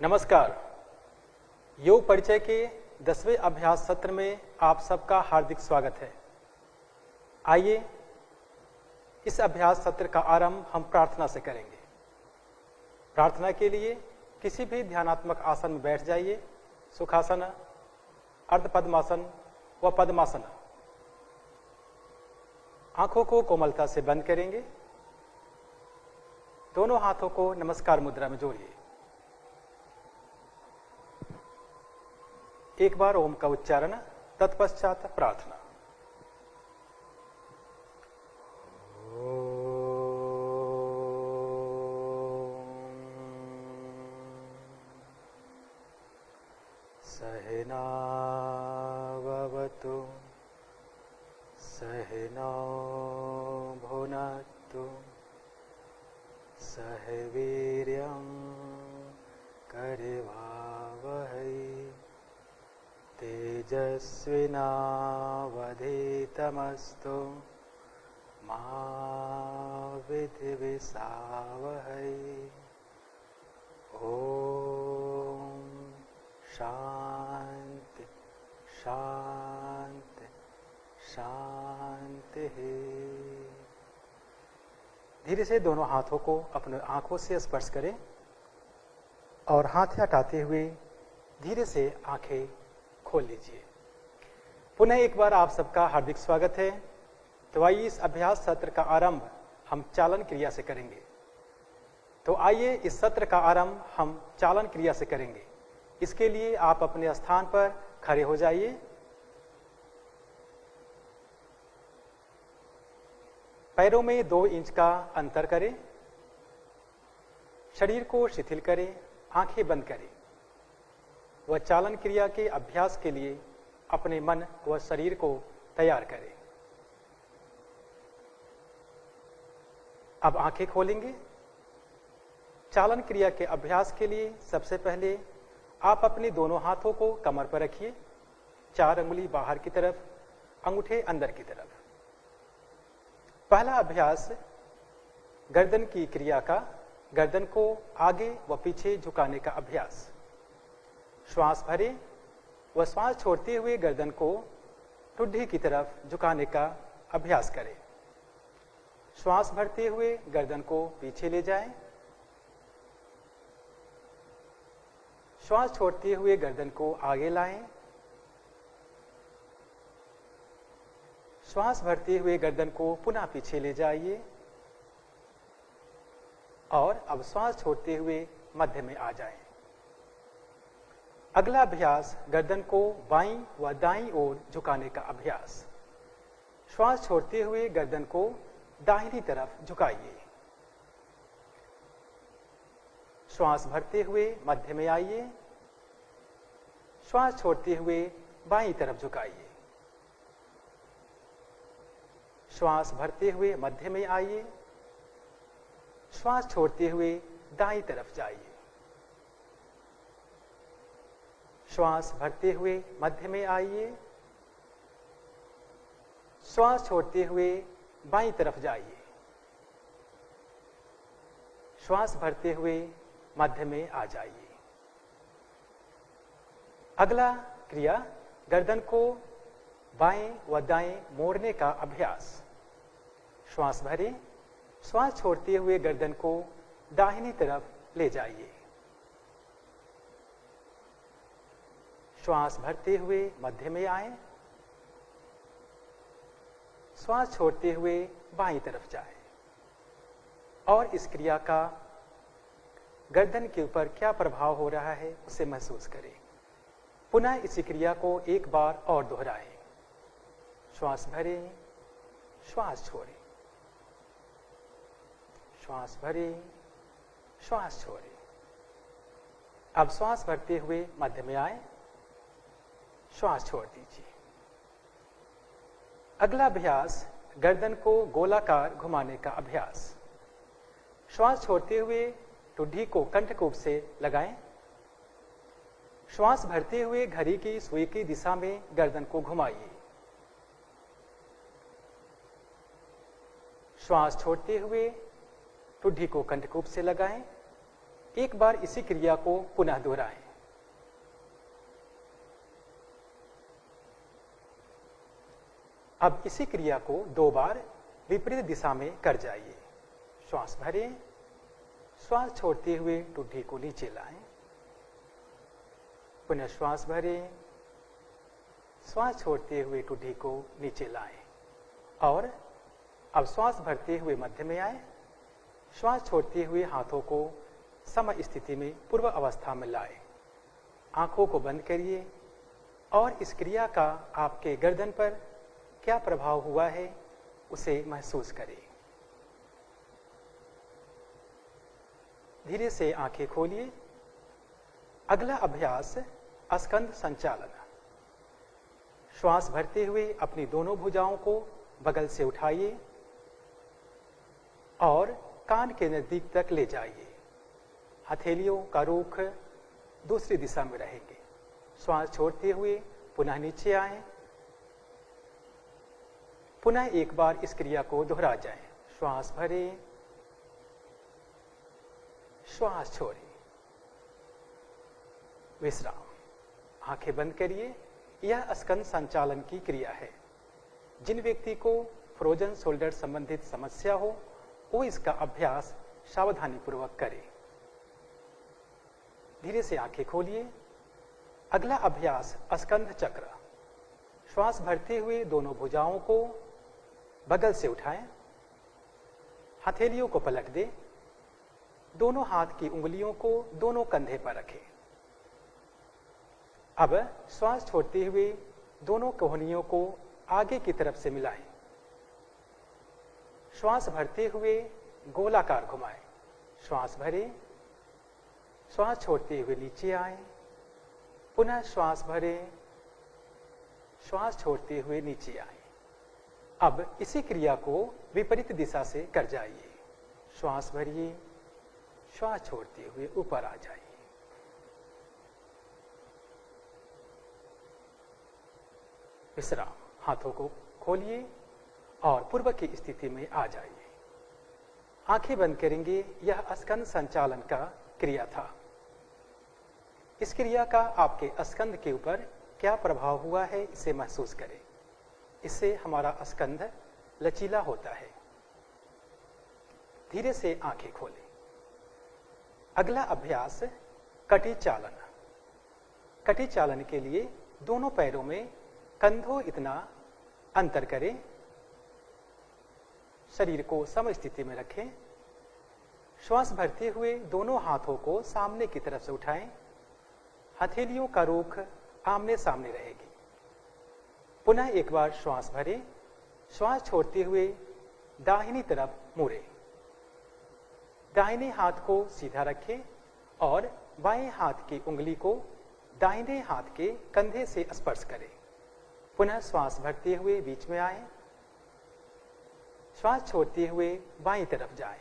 नमस्कार। योग परिचय के 10वें अभ्यास सत्र में आप सबका हार्दिक स्वागत है। आइए इस अभ्यास सत्र का आरंभ हम प्रार्थना से करेंगे। प्रार्थना के लिए किसी भी ध्यानात्मक आसन में बैठ जाइए। सुखासन, अर्ध पद्मासन व पद्मासन। आंखों को कोमलता से बंद करेंगे। दोनों हाथों को नमस्कार मुद्रा में जोड़िए। एक बार ओम का उच्चारण, तत्पश्चात प्रार्थना। सहना भवतु सहनौ भुनक्तु सह वीर्यं करवावहै तेजस्विनावधीतमस्तु मा विद्विषावहै। ओम शांति शांति शांति। धीरे से दोनों हाथों को अपने आंखों से स्पर्श करें और हाथ हटाते हुए धीरे से आंखें खोल लीजिए। पुनः एक बार आप सबका हार्दिक स्वागत है। तो आइए इस अभ्यास सत्र का आरंभ हम चालन क्रिया से करेंगे। तो आइए इस सत्र का आरंभ हम चालन क्रिया से करेंगे। इसके लिए आप अपने स्थान पर खड़े हो जाइए। पैरों में 2 इंच का अंतर करें। शरीर को शिथिल करें, आंखें बंद करें। वह चालन क्रिया के अभ्यास के लिए अपने मन व शरीर को तैयार करें। अब आंखें खोलेंगे। चालन क्रिया के अभ्यास के लिए सबसे पहले आप अपने दोनों हाथों को कमर पर रखिए। 4 अंगुली बाहर की तरफ, अंगूठे अंदर की तरफ। पहला अभ्यास गर्दन की क्रिया का, गर्दन को आगे व पीछे झुकाने का अभ्यास। श्वास भरें व श्वास छोड़ते हुए गर्दन को ठुड्डी की तरफ झुकाने का अभ्यास करें। श्वास भरते हुए गर्दन को पीछे ले जाएं। श्वास छोड़ते हुए गर्दन को आगे लाएं। श्वास भरते हुए गर्दन को पुनः पीछे ले जाइए और अब श्वास छोड़ते हुए मध्य में आ जाएं। अगला अभ्यास गर्दन को बाईं व दाईं ओर झुकाने का अभ्यास। श्वास छोड़ते हुए गर्दन को दाहिनी तरफ झुकाइए। श्वास भरते हुए मध्य में आइए। श्वास छोड़ते हुए बाईं तरफ झुकाइए। श्वास भरते हुए मध्य में आइए। श्वास छोड़ते हुए दाईं तरफ जाइए। श्वास भरते हुए मध्य में आइए। श्वास छोड़ते हुए बाईं तरफ जाइए। श्वास भरते हुए मध्य में आ जाइए। अगला क्रिया गर्दन को बाएं व दाएं मोड़ने का अभ्यास। श्वास भरें। श्वास छोड़ते हुए गर्दन को दाहिनी तरफ ले जाइए। श्वास भरते हुए मध्य में आए। श्वास छोड़ते हुए बाईं तरफ जाए। और इस क्रिया का गर्दन के ऊपर क्या प्रभाव हो रहा है उसे महसूस करें। पुनः इसी क्रिया को एक बार और दोहराएं। श्वास भरें, श्वास छोड़ें। श्वास भरें, श्वास छोड़ें। अब श्वास भरते हुए मध्य में आए। श्वास छोड़ दीजिए। अगला अभ्यास गर्दन को गोलाकार घुमाने का अभ्यास। श्वास छोड़ते हुए ठुड्डी को कंठकूप से लगाएं। श्वास भरते हुए घड़ी की सुई की दिशा में गर्दन को घुमाइए। श्वास छोड़ते हुए ठुड्डी को कंठकूप से लगाएं। एक बार इसी क्रिया को पुनः दोहराएं। अब इसी क्रिया को 2 बार विपरीत दिशा में कर जाइए। श्वास भरें, श्वास छोड़ते हुए ठुड्डी को नीचे लाएं, पुनः श्वास भरें, श्वास छोड़ते हुए ठुड्डी को नीचे लाएं और अब श्वास भरते हुए मध्य में आए, श्वास छोड़ते हुए हाथों को सम स्थिति में पूर्व अवस्था में लाए। आंखों को बंद करिए और इस क्रिया का आपके गर्दन पर क्या प्रभाव हुआ है उसे महसूस करें। धीरे से आंखें खोलिए। अगला अभ्यास स्कंध संचालन। श्वास भरते हुए अपनी दोनों भुजाओं को बगल से उठाइए और कान के नजदीक तक ले जाइए। हथेलियों का रुख दूसरी दिशा में रहेंगे। श्वास छोड़ते हुए पुनः नीचे आए, पुनः एक बार इस क्रिया को दोहरा जाए। श्वास भरें, श्वास छोड़ें, विश्राम। आंखें बंद करिए। यह स्कंद संचालन की क्रिया है। जिन व्यक्ति को फ्रोजन शोल्डर संबंधित समस्या हो वो इसका अभ्यास सावधानी पूर्वक करें। धीरे से आंखें खोलिए। अगला अभ्यास स्कंध चक्र। श्वास भरते हुए दोनों भुजाओं को बगल से उठाएं, हथेलियों को पलट दें, दोनों हाथ की उंगलियों को दोनों कंधे पर रखें। अब श्वास छोड़ते हुए दोनों कोहनियों को आगे की तरफ से मिलाएं। श्वास भरते हुए गोलाकार घुमाएं। श्वास भरें, श्वास छोड़ते हुए नीचे आए, पुनः श्वास भरें, श्वास छोड़ते हुए नीचे आए। अब इसी क्रिया को विपरीत दिशा से कर जाइए। श्वास भरिए, श्वास छोड़ते हुए ऊपर आ जाइए। विश्राम। हाथों को खोलिए और पूर्व की स्थिति में आ जाइए। आंखें बंद करेंगे। यह स्कंद संचालन का क्रिया था। इस क्रिया का आपके स्कंद के ऊपर क्या प्रभाव हुआ है इसे महसूस करें। इससे हमारा स्कंद लचीला होता है। धीरे से आंखें खोलें। अगला अभ्यास कटी चालन। कटी चालन के लिए दोनों पैरों में कंधों इतना अंतर करें, शरीर को सम स्थिति में रखें। श्वास भरते हुए दोनों हाथों को सामने की तरफ से उठाएं, हथेलियों का रुख आमने सामने रहेगी। पुनः एक बार श्वास भरें, श्वास छोड़ते हुए दाहिनी तरफ मुड़ें। दाहिने हाथ को सीधा रखें और बाएं हाथ की उंगली को दाहिने हाथ के कंधे से स्पर्श करें। पुनः श्वास भरते हुए बीच में आए, श्वास छोड़ते हुए बाईं तरफ जाएं।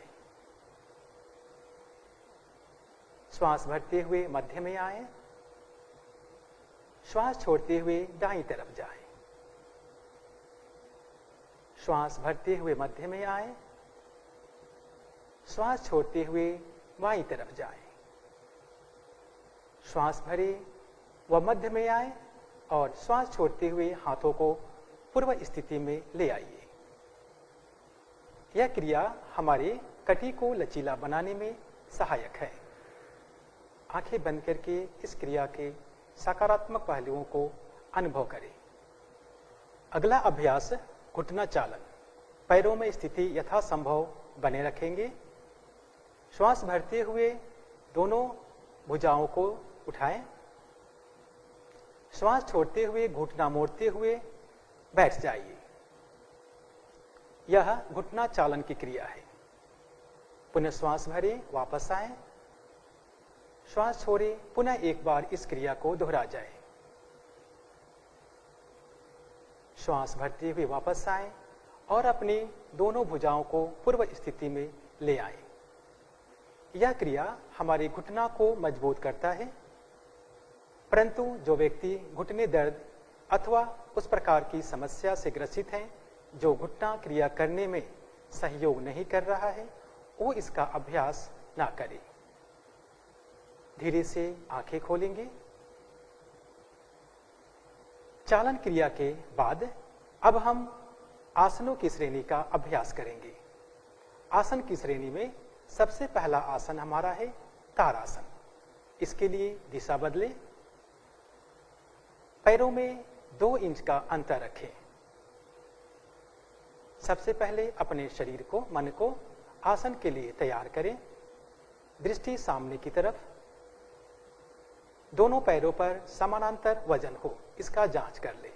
श्वास भरते हुए मध्य में आए, श्वास छोड़ते हुए दाईं तरफ जाएं। श्वास भरते हुए मध्य में आए, श्वास छोड़ते हुए बाईं तरफ जाएं। श्वास भरे व मध्य में आए और श्वास छोड़ते हुए हाथों को पूर्व स्थिति में ले आइए। यह क्रिया हमारे कटी को लचीला बनाने में सहायक है। आंखें बंद करके इस क्रिया के सकारात्मक पहलुओं को अनुभव करें। अगला अभ्यास घुटना चालन। पैरों में स्थिति यथासंभव बने रखेंगे। श्वास भरते हुए दोनों भुजाओं को उठाएं, श्वास छोड़ते हुए घुटना मोड़ते हुए बैठ जाइए। यह घुटना चालन की क्रिया है। पुनः श्वास भरें, वापस आए, श्वास छोड़ें, पुनः एक बार इस क्रिया को दोहरा जाए। श्वास भरते हुए वापस आए और अपनी दोनों भुजाओं को पूर्व स्थिति में ले आए। यह क्रिया हमारे घुटना को मजबूत करता है, परंतु जो व्यक्ति घुटने दर्द अथवा उस प्रकार की समस्या से ग्रसित हैं जो घुटना क्रिया करने में सहयोग नहीं कर रहा है, वो इसका अभ्यास ना करे। धीरे से आंखें खोलेंगे। चालन क्रिया के बाद अब हम आसनों की श्रेणी का अभ्यास करेंगे। आसन की श्रेणी में सबसे पहला आसन हमारा है ताड़ासन। इसके लिए दिशा बदलें। पैरों में 2 इंच का अंतर रखें। सबसे पहले अपने शरीर को, मन को आसन के लिए तैयार करें। दृष्टि सामने की तरफ। दोनों पैरों पर समानांतर वजन हो, इसका जांच कर लें।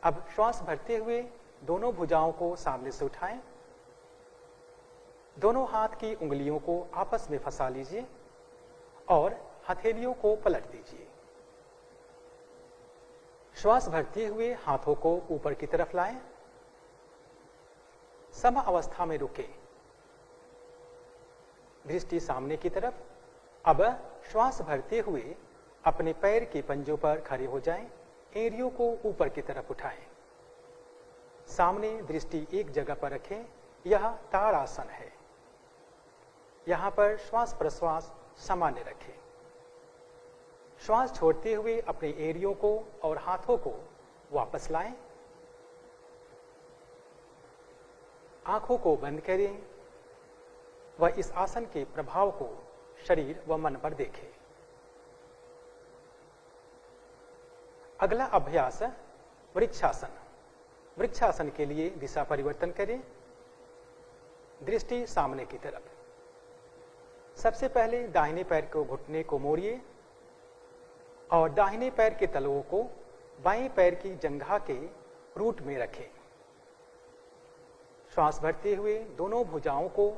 अब श्वास भरते हुए दोनों भुजाओं को सामने से उठाएं। दोनों हाथ की उंगलियों को आपस में फंसा लीजिए और हथेलियों को पलट दीजिए। श्वास भरते हुए हाथों को ऊपर की तरफ लाएं। सम अवस्था में रुकें। दृष्टि सामने की तरफ। अब श्वास भरते हुए अपने पैर के पंजों पर खड़े हो जाएं। एड़ियों को ऊपर की तरफ उठाएं। सामने दृष्टि एक जगह पर रखें। यह ताड़ासन है। यहां पर श्वास प्रश्वास सामान्य रखें। श्वास छोड़ते हुए अपने एड़ियों को और हाथों को वापस लाएं। आंखों को बंद करें व इस आसन के प्रभाव को शरीर व मन पर देखें। अगला अभ्यास वृक्षासन। वृक्षासन के लिए दिशा परिवर्तन करें। दृष्टि सामने की तरफ। सबसे पहले दाहिने पैर को घुटने को मोड़िए और दाहिने पैर के तलवों को बाएं पैर की जंघा के रूट में रखें। श्वास भरते हुए दोनों भुजाओं को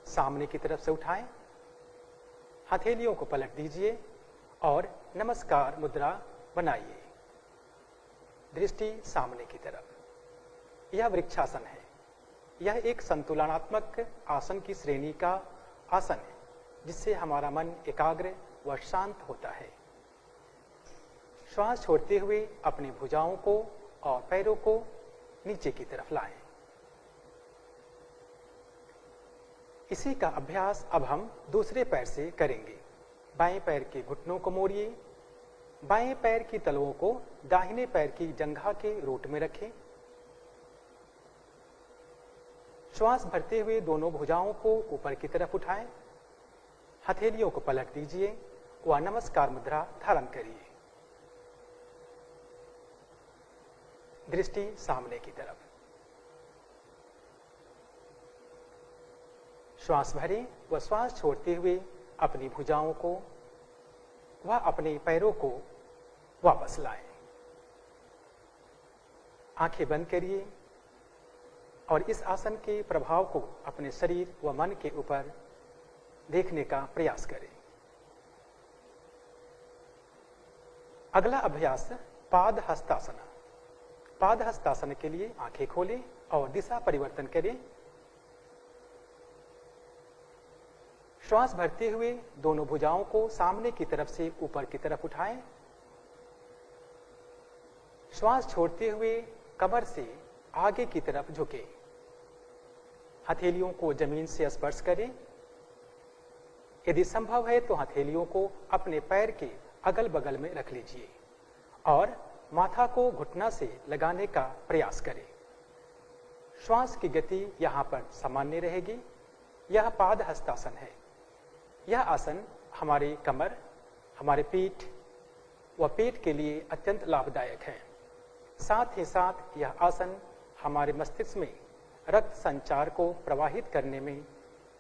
सामने की तरफ से उठाएं। हथेलियों को पलट दीजिए और नमस्कार मुद्रा बनाइए। दृष्टि सामने की तरफ। यह वृक्षासन है। यह एक संतुलनात्मक आसन की श्रेणी का आसन है, जिससे हमारा मन एकाग्र व शांत होता है। श्वास छोड़ते हुए अपनी भुजाओं को और पैरों को नीचे की तरफ लाएं। इसी का अभ्यास अब हम दूसरे पैर से करेंगे। बाएं पैर के घुटनों को मोड़िए। बाएं पैर की तलवों को दाहिने पैर की जंघा के रूट में रखें। श्वास भरते हुए दोनों भुजाओं को ऊपर की तरफ उठाएं। हथेलियों को पलट दीजिए व नमस्कार मुद्रा धारण करिए। दृष्टि सामने की तरफ। श्वास भरें व श्वास छोड़ते हुए अपनी भुजाओं को व अपने पैरों को वापस लाएं। आंखें बंद करिए और इस आसन के प्रभाव को अपने शरीर व मन के ऊपर देखने का प्रयास करें। अगला अभ्यास पाद हस्तासन। पाद हस्तासन के लिए आंखें खोलें और दिशा परिवर्तन करें। श्वास भरते हुए दोनों भुजाओं को सामने की तरफ से ऊपर की तरफ उठाएं। श्वास छोड़ते हुए कमर से आगे की तरफ झुकें। हथेलियों को जमीन से स्पर्श करें। यदि संभव है तो हथेलियों को अपने पैर के अगल बगल में रख लीजिए और माथा को घुटना से लगाने का प्रयास करें। श्वास की गति यहां पर सामान्य रहेगी। यह पाद हस्तासन है। यह आसन हमारे कमर, हमारे पीठ व पेट के लिए अत्यंत लाभदायक है। साथ ही साथ यह आसन हमारे मस्तिष्क में रक्त संचार को प्रवाहित करने में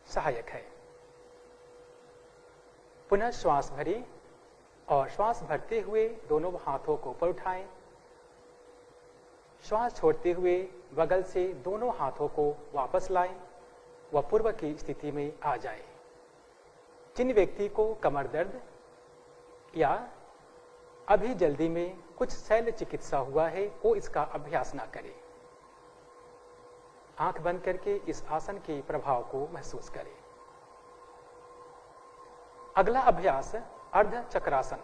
सहायक है। पुनः श्वास भरें और श्वास भरते हुए दोनों हाथों को ऊपर उठाएं। श्वास छोड़ते हुए बगल से दोनों हाथों को वापस लाएं व पूर्व की स्थिति में आ जाएं। जिन व्यक्ति को कमर दर्द या अभी जल्दी में कुछ शल्य चिकित्सा हुआ है वो इसका अभ्यास ना करें। आंख बंद करके इस आसन के प्रभाव को महसूस करें। अगला अभ्यास अर्ध चक्रासन।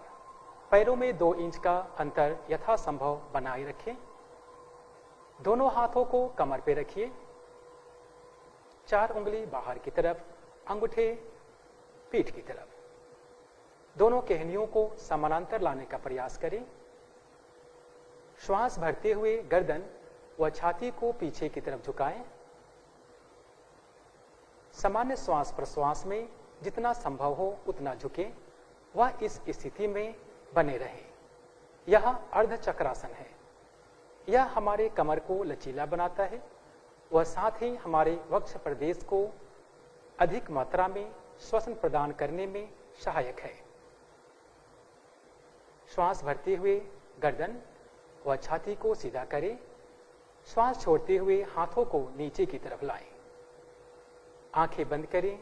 पैरों में 2 इंच का अंतर यथासंभव बनाए रखें। दोनों हाथों को कमर पे रखिए। 4 उंगली बाहर की तरफ, अंगूठे पीठ की तरफ। दोनों केहनियों को समानांतर लाने का प्रयास करें। श्वास भरते हुए गर्दन व छाती को पीछे की तरफ झुकाएं। सामान्य श्वास प्रश्वास में जितना संभव हो उतना झुकें व इस स्थिति में बने रहें। यह अर्ध चक्रासन है। यह हमारे कमर को लचीला बनाता है व साथ ही हमारे वक्ष प्रदेश को अधिक मात्रा में श्वसन प्रदान करने में सहायक है। श्वास भरते हुए गर्दन व छाती को सीधा करें। श्वास छोड़ते हुए हाथों को नीचे की तरफ लाएं। आंखें बंद करें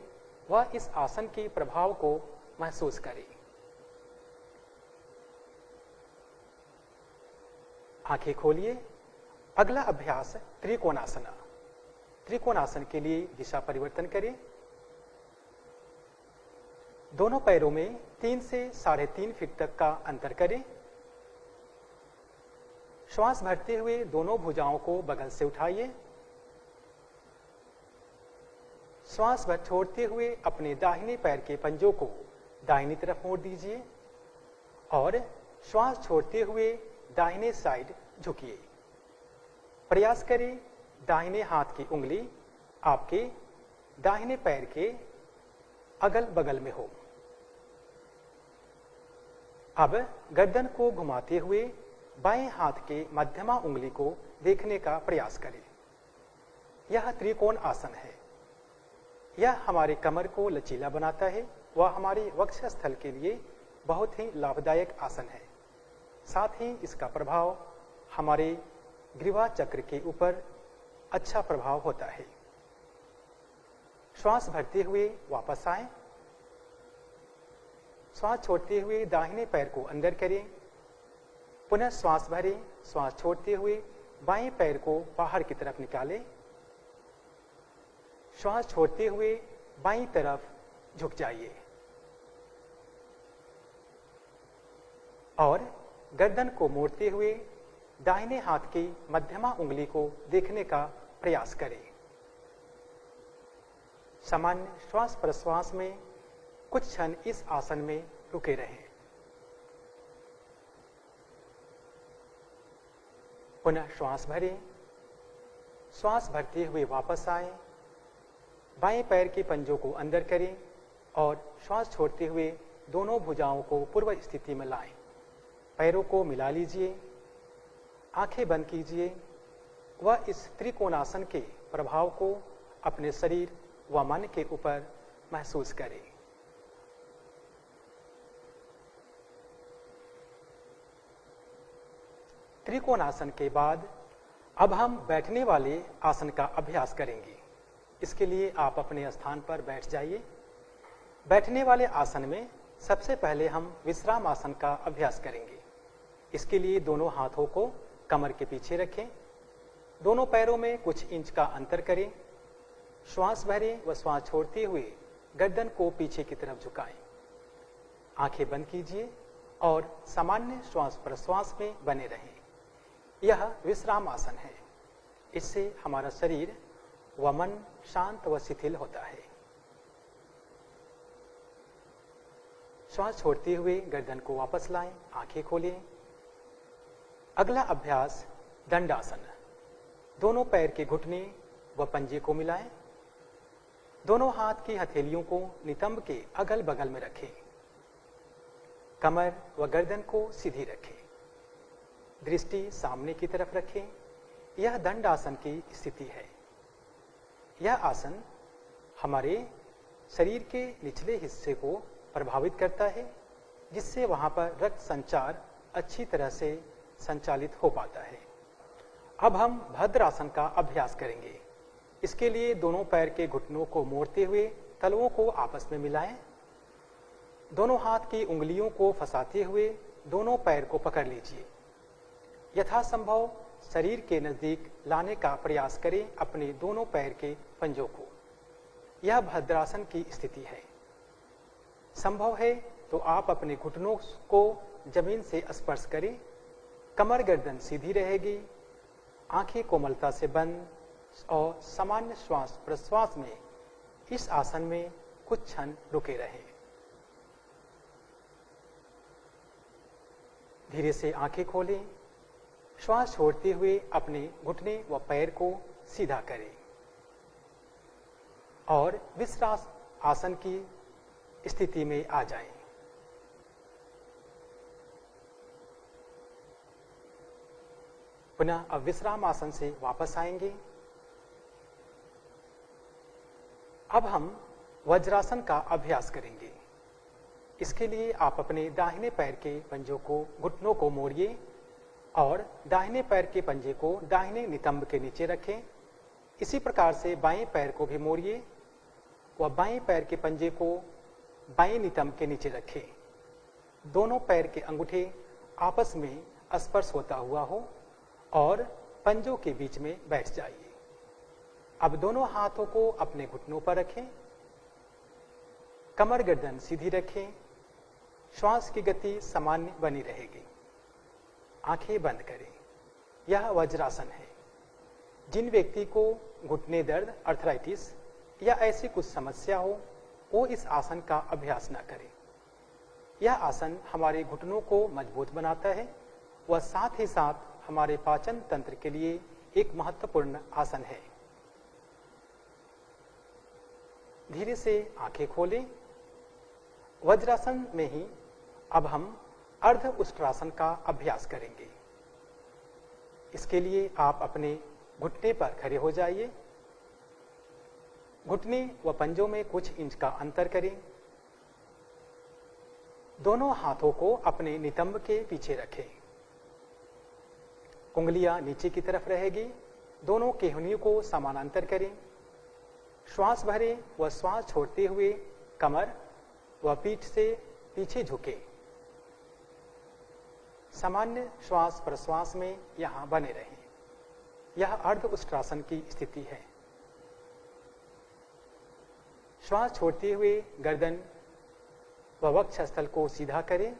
व इस आसन के प्रभाव को महसूस करें। आंखें खोलिए। अगला अभ्यास त्रिकोणासन। त्रिकोणासन के लिए दिशा परिवर्तन करें। दोनों पैरों में 3 से 3.5 फीट तक का अंतर करें। श्वास भरते हुए दोनों भुजाओं को बगल से उठाइए। श्वास भर छोड़ते हुए अपने दाहिने पैर के पंजों को दाहिनी तरफ मोड़ दीजिए और श्वास छोड़ते हुए दाहिने साइड झुकिए। प्रयास करें दाहिने हाथ की उंगली आपके दाहिने पैर के अगल बगल में हो। अब गर्दन को घुमाते हुए बाएं हाथ के मध्यमा उंगली को देखने का प्रयास करें। यह त्रिकोण आसन है। यह हमारे कमर को लचीला बनाता है व हमारे वक्ष स्थल के लिए बहुत ही लाभदायक आसन है। साथ ही इसका प्रभाव हमारे ग्रीवा चक्र के ऊपर अच्छा प्रभाव होता है। श्वास भरते हुए वापस आएं। श्वास छोड़ते हुए दाहिने पैर को अंदर करें। पुनः श्वास भरें। श्वास छोड़ते हुए बाएं पैर को बाहर की तरफ निकालें। श्वास छोड़ते हुए बाईं तरफ झुक जाइए और गर्दन को मोड़ते हुए दाहिने हाथ की मध्यमा उंगली को देखने का प्रयास करें। सामान्य श्वास प्रश्वास में कुछ क्षण इस आसन में रुके रहें। पुनः श्वास भरें। श्वास भरते हुए वापस आएं। बाएं पैर के पंजों को अंदर करें और श्वास छोड़ते हुए दोनों भुजाओं को पूर्व स्थिति में लाएं। पैरों को मिला लीजिए। आंखें बंद कीजिए व इस त्रिकोणासन के प्रभाव को अपने शरीर व मन के ऊपर महसूस करें। त्रिकोणासन के बाद अब हम बैठने वाले आसन का अभ्यास करेंगे। इसके लिए आप अपने स्थान पर बैठ जाइए। बैठने वाले आसन में सबसे पहले हम विश्राम आसन का अभ्यास करेंगे। इसके लिए दोनों हाथों को कमर के पीछे रखें। दोनों पैरों में कुछ इंच का अंतर करें। श्वास भरें व श्वास छोड़ते हुए गर्दन को पीछे की तरफ झुकाएं। आंखें बंद कीजिए और सामान्य श्वास प्रश्वास में बने रहें। यह विश्राम आसन है। इससे हमारा शरीर व मन शांत व शिथिल होता है। श्वास छोड़ते हुए गर्दन को वापस लाएं। आंखें खोलें। अगला अभ्यास दंडासन। दोनों पैर के घुटने व पंजे को मिलाएं। दोनों हाथ की हथेलियों को नितंब के अगल बगल में रखें। कमर व गर्दन को सीधी रखें। दृष्टि सामने की तरफ रखें। यह दंडासन की स्थिति है। यह आसन हमारे शरीर के निचले हिस्से को प्रभावित करता है, जिससे वहां पर रक्त संचार अच्छी तरह से संचालित हो पाता है। अब हम भद्रासन का अभ्यास करेंगे। इसके लिए दोनों पैर के घुटनों को मोड़ते हुए तलवों को आपस में मिलाएं। दोनों हाथ की उंगलियों को फंसाते हुए दोनों पैर को पकड़ लीजिए। यथासंभव शरीर के नजदीक लाने का प्रयास करें अपने दोनों पैर के पंजों को। यह भद्रासन की स्थिति है। संभव है तो आप अपने घुटनों को जमीन से स्पर्श करें। कमर गर्दन सीधी रहेगी। आंखें कोमलता से बंद और सामान्य श्वास प्रश्वास में इस आसन में कुछ क्षण रुके रहें। धीरे से आंखें खोलें। श्वास छोड़ते हुए अपने घुटने व पैर को सीधा करें और विश्राम आसन की स्थिति में आ जाएं। पुनः अब विश्राम आसन से वापस आएंगे। अब हम वज्रासन का अभ्यास करेंगे। इसके लिए आप अपने दाहिने पैर के पंजों को, घुटनों को मोड़िए और दाहिने पैर के पंजे को दाहिने नितंब के नीचे रखें। इसी प्रकार से बाएं पैर को भी मोड़िए व बाएं पैर के पंजे को बाएं नितंब के नीचे रखें। दोनों पैर के अंगूठे आपस में स्पर्श होता हुआ हो और पंजों के बीच में बैठ जाइए। अब दोनों हाथों को अपने घुटनों पर रखें, कमर गर्दन सीधी रखें, श्वास की गति सामान्य बनी रहेगी। आंखें बंद करें। यह वज्रासन है। जिन व्यक्ति को घुटने दर्द, अर्थराइटिस या ऐसी कुछ समस्या हो वो इस आसन का अभ्यास न करें। यह आसन हमारे घुटनों को मजबूत बनाता है व साथ ही साथ हमारे पाचन तंत्र के लिए एक महत्वपूर्ण आसन है। धीरे से आंखें खोलें। वज्रासन में ही अब हम अर्ध उष्ट्रासन का अभ्यास करेंगे। इसके लिए आप अपने घुटने पर खड़े हो जाइए। घुटने व पंजों में कुछ इंच का अंतर करें। दोनों हाथों को अपने नितंब के पीछे रखें। उंगलियां नीचे की तरफ रहेगी। दोनों केहनियों को समानांतर करें। श्वास भरें व श्वास छोड़ते हुए कमर व पीठ से पीछे झुके। सामान्य श्वास प्रश्वास में यहां बने रहें। यह अर्ध उष्ट्रासन की स्थिति है। श्वास छोड़ते हुए गर्दन व वक्षस्थल को सीधा करें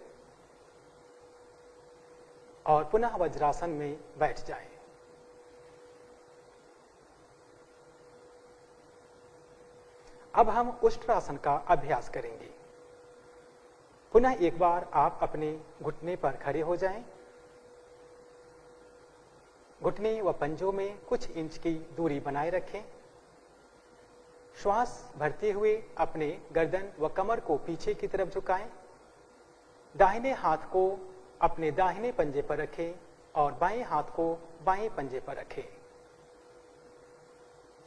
और पुनः वज्रासन में बैठ जाएं। अब हम उष्ट्रासन का अभ्यास करेंगे। पुनः एक बार आप अपने घुटने पर खड़े हो जाएं। घुटने व पंजों में कुछ इंच की दूरी बनाए रखें। श्वास भरते हुए अपने गर्दन व कमर को पीछे की तरफ झुकाएं। दाहिने हाथ को अपने दाहिने पंजे पर रखें और बाएं हाथ को बाएं पंजे पर रखें।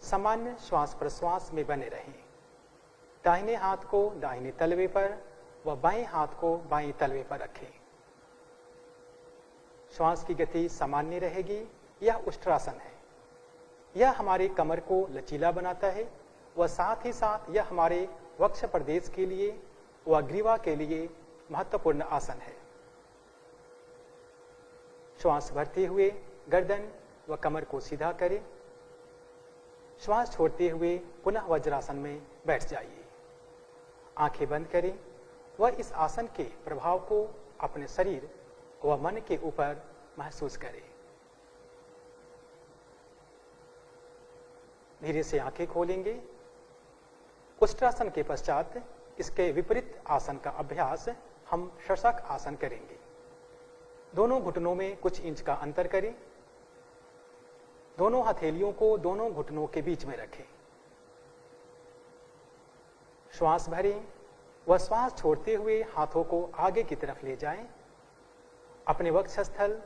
सामान्य श्वास प्रश्वास में बने रहें। दाहिने हाथ को दाहिने तलवे पर व बाएं हाथ को बाएं तलवे पर रखें। श्वास की गति सामान्य रहेगी। यह उष्ट्रासन है। यह हमारे कमर को लचीला बनाता है व साथ ही साथ यह हमारे वक्ष प्रदेश के लिए व ग्रीवा के लिए महत्वपूर्ण आसन है। श्वास भरते हुए गर्दन व कमर को सीधा करें। श्वास छोड़ते हुए पुनः वज्रासन में बैठ जाइए। आंखें बंद करें व इस आसन के प्रभाव को अपने शरीर व मन के ऊपर महसूस करें। धीरे से आंखें खोलेंगे। उष्ट्रासन के पश्चात इसके विपरीत आसन का अभ्यास हम शशक आसन करेंगे। दोनों घुटनों में कुछ इंच का अंतर करें। दोनों हथेलियों को दोनों घुटनों के बीच में रखें। श्वास भरें व श्वास छोड़ते हुए हाथों को आगे की तरफ ले जाएं। अपने वक्षस्थल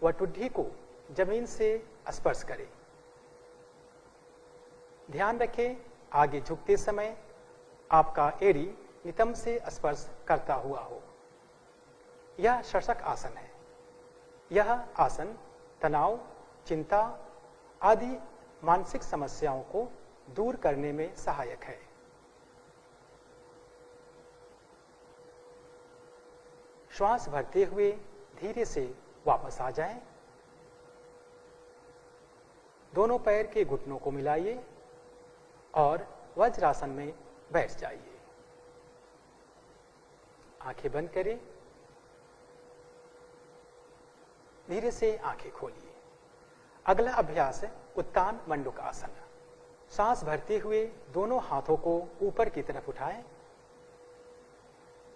व ठुड्डी को जमीन से स्पर्श करें। ध्यान रखें, आगे झुकते समय आपका एड़ी नितंब से स्पर्श करता हुआ हो। यह शशक आसन है। यह आसन तनाव, चिंता आदि मानसिक समस्याओं को दूर करने में सहायक है। श्वास भरते हुए धीरे से वापस आ जाएं। दोनों पैर के घुटनों को मिलाइए और वज्रासन में बैठ जाइए। आंखें बंद करें। धीरे से आंखें खोलिए। अगला अभ्यास है उत्तान मंडूक आसन। सांस भरते हुए दोनों हाथों को ऊपर की तरफ उठाएं।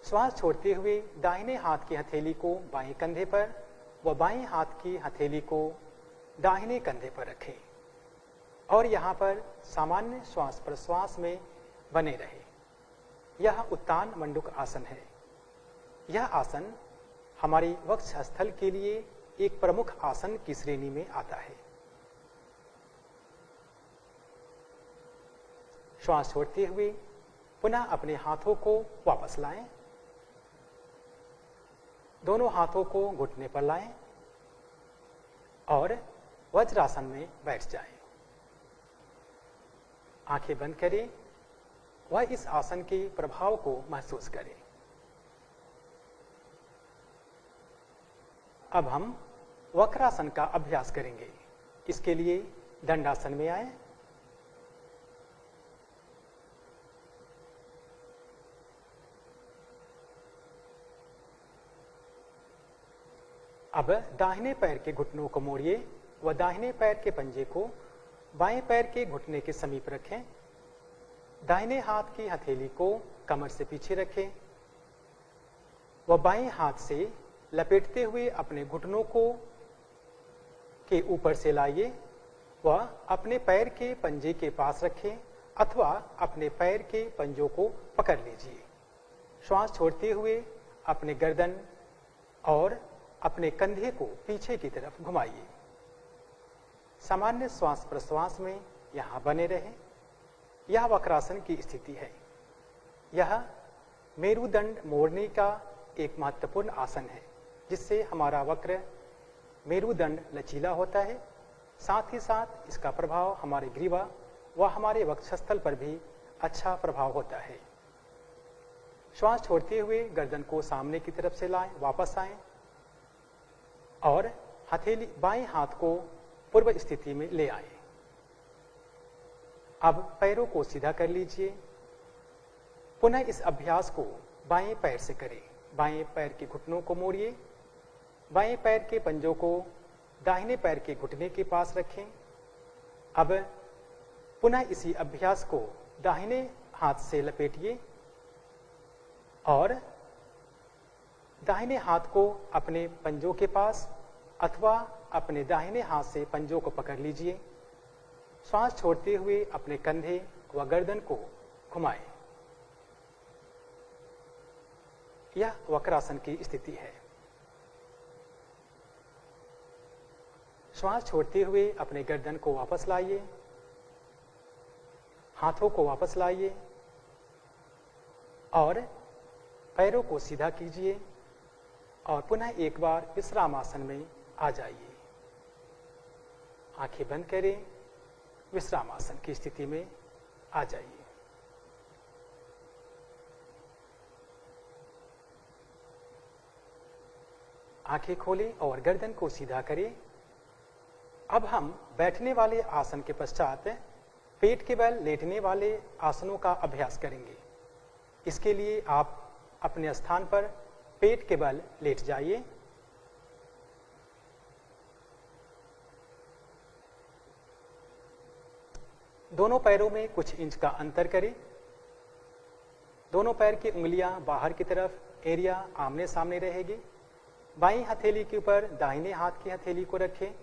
श्वास छोड़ते हुए दाहिने हाथ की हथेली को बाएं कंधे पर व बाएं हाथ की हथेली को दाहिने कंधे पर रखें और यहाँ पर सामान्य श्वास प्रश्वास में बने रहे। यह उत्तान मंडूक आसन है। यह आसन हमारे वक्षस्थल के लिए एक प्रमुख आसन की श्रेणी में आता है। श्वास छोड़ते हुए पुनः अपने हाथों को वापस लाएं। दोनों हाथों को घुटने पर लाएं और वज्रासन में बैठ जाएं। आंखें बंद करें व इस आसन के प्रभाव को महसूस करें। अब हम वक्रासन का अभ्यास करेंगे। इसके लिए दंडासन में आए। अब दाहिने पैर के घुटनों को मोड़िए व दाहिने पैर के पंजे को बाएं पैर के घुटने के समीप रखें। दाहिने हाथ की हथेली को कमर से पीछे रखें व बाएं हाथ से लपेटते हुए अपने घुटनों को के ऊपर से लाइए व अपने पैर के पंजे के पास रखें अथवा अपने पैर के पंजों को पकड़ लीजिए। श्वास छोड़ते हुए अपने गर्दन और अपने कंधे को पीछे की तरफ घुमाइए। सामान्य श्वास प्रश्वास में यहां बने रहे। यह वक्रासन की स्थिति है। यह मेरुदंड मोड़ने का एक महत्वपूर्ण आसन है, जिससे हमारा वक्र मेरुदंड लचीला होता है। साथ ही साथ इसका प्रभाव हमारे ग्रीवा व हमारे वक्षस्थल पर भी अच्छा प्रभाव होता है। श्वास छोड़ते हुए गर्दन को सामने की तरफ से लाएं, वापस आएं और हथेली बाएं हाथ को पूर्व स्थिति में ले आए। अब पैरों को सीधा कर लीजिए। पुनः इस अभ्यास को बाएं पैर से करें। बाएं पैर के घुटनों को मोड़िए। बाएं पैर के पंजों को दाहिने पैर के घुटने के पास रखें। अब पुनः इसी अभ्यास को दाहिने हाथ से लपेटिए और दाहिने हाथ को अपने पंजों के पास अथवा अपने दाहिने हाथ से पंजों को पकड़ लीजिए। श्वास छोड़ते हुए अपने कंधे व गर्दन को घुमाएं। यह वक्रासन की स्थिति है। श्वास छोड़ते हुए अपने गर्दन को वापस लाइए, हाथों को वापस लाइए और पैरों को सीधा कीजिए और पुनः एक बार विश्राम आसन में आ जाइए। आंखें बंद करें, विश्राम आसन की स्थिति में आ जाइए। आंखें खोलें और गर्दन को सीधा करें। अब हम बैठने वाले आसन के पश्चात पेट के बल लेटने वाले आसनों का अभ्यास करेंगे। इसके लिए आप अपने स्थान पर पेट के बल लेट जाइए। दोनों पैरों में कुछ इंच का अंतर करें। दोनों पैर की उंगलियां बाहर की तरफ एरिया आमने सामने रहेगी। बाईं हथेली के ऊपर दाहिने हाथ की हथेली को रखें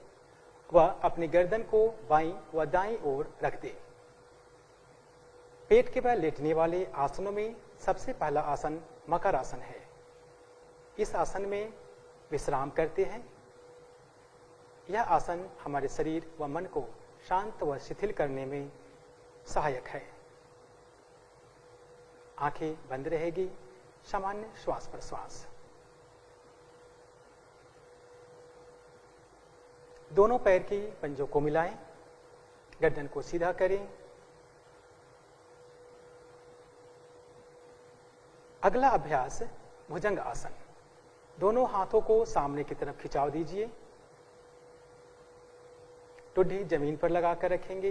व अपनी गर्दन को बाईं व दाईं ओर रख दें। पेट के बल लेटने वाले आसनों में सबसे पहला आसन मकर आसन है। इस आसन में विश्राम करते हैं। यह आसन हमारे शरीर व मन को शांत व शिथिल करने में सहायक है। आंखें बंद रहेगी। सामान्य श्वास प्रश्वास। दोनों पैर की पंजों को मिलाएं, गर्दन को सीधा करें। अगला अभ्यास भुजंग आसन। दोनों हाथों को सामने की तरफ खिंचाव दीजिए। टुड्डी जमीन पर लगाकर रखेंगे।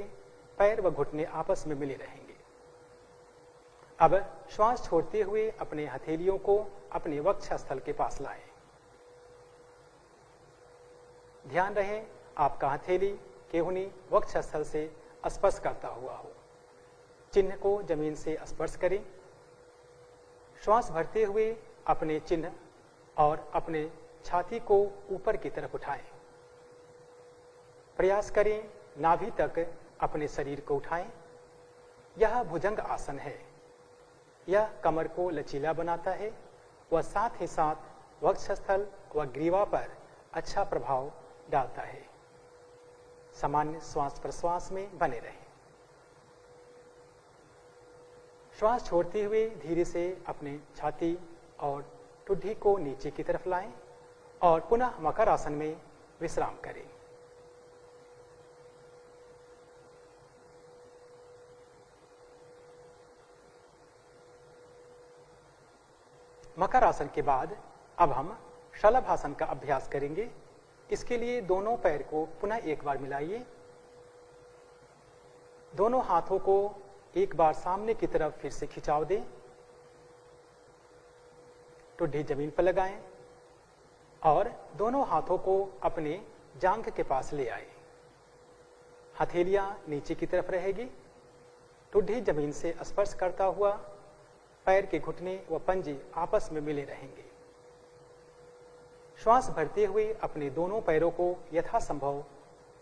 पैर व घुटने आपस में मिले रहेंगे। अब श्वास छोड़ते हुए अपने हथेलियों को अपने वक्षस्थल के पास लाएं। ध्यान रहे आपका हथेली केहूनी वक्षस्थल से स्पर्श करता हुआ हो। चिन्ह को जमीन से स्पर्श करें। श्वास भरते हुए अपने चिन्ह और अपने छाती को ऊपर की तरफ उठाएं। प्रयास करें नाभि तक अपने शरीर को उठाएं। यह भुजंग आसन है। यह कमर को लचीला बनाता है व साथ ही साथ वक्षस्थल व ग्रीवा पर अच्छा प्रभाव डालता है। सामान्य श्वास प्रश्वास में बने रहें। श्वास छोड़ते हुए धीरे से अपने छाती और ठुड्डी को नीचे की तरफ लाएं और पुनः मकर आसन में विश्राम करें। मकर आसन के बाद अब हम शलभासन का अभ्यास करेंगे। इसके लिए दोनों पैर को पुनः एक बार मिलाइए। दोनों हाथों को एक बार सामने की तरफ फिर से खिंचाव दें। ठुड्डी जमीन पर लगाएं और दोनों हाथों को अपने जांघ के पास ले आए। हथेलियां नीचे की तरफ रहेगी। ठुड्डी जमीन से स्पर्श करता हुआ पैर के घुटने व पंजे आपस में मिले रहेंगे। श्वास भरते हुए अपने दोनों पैरों को यथासंभव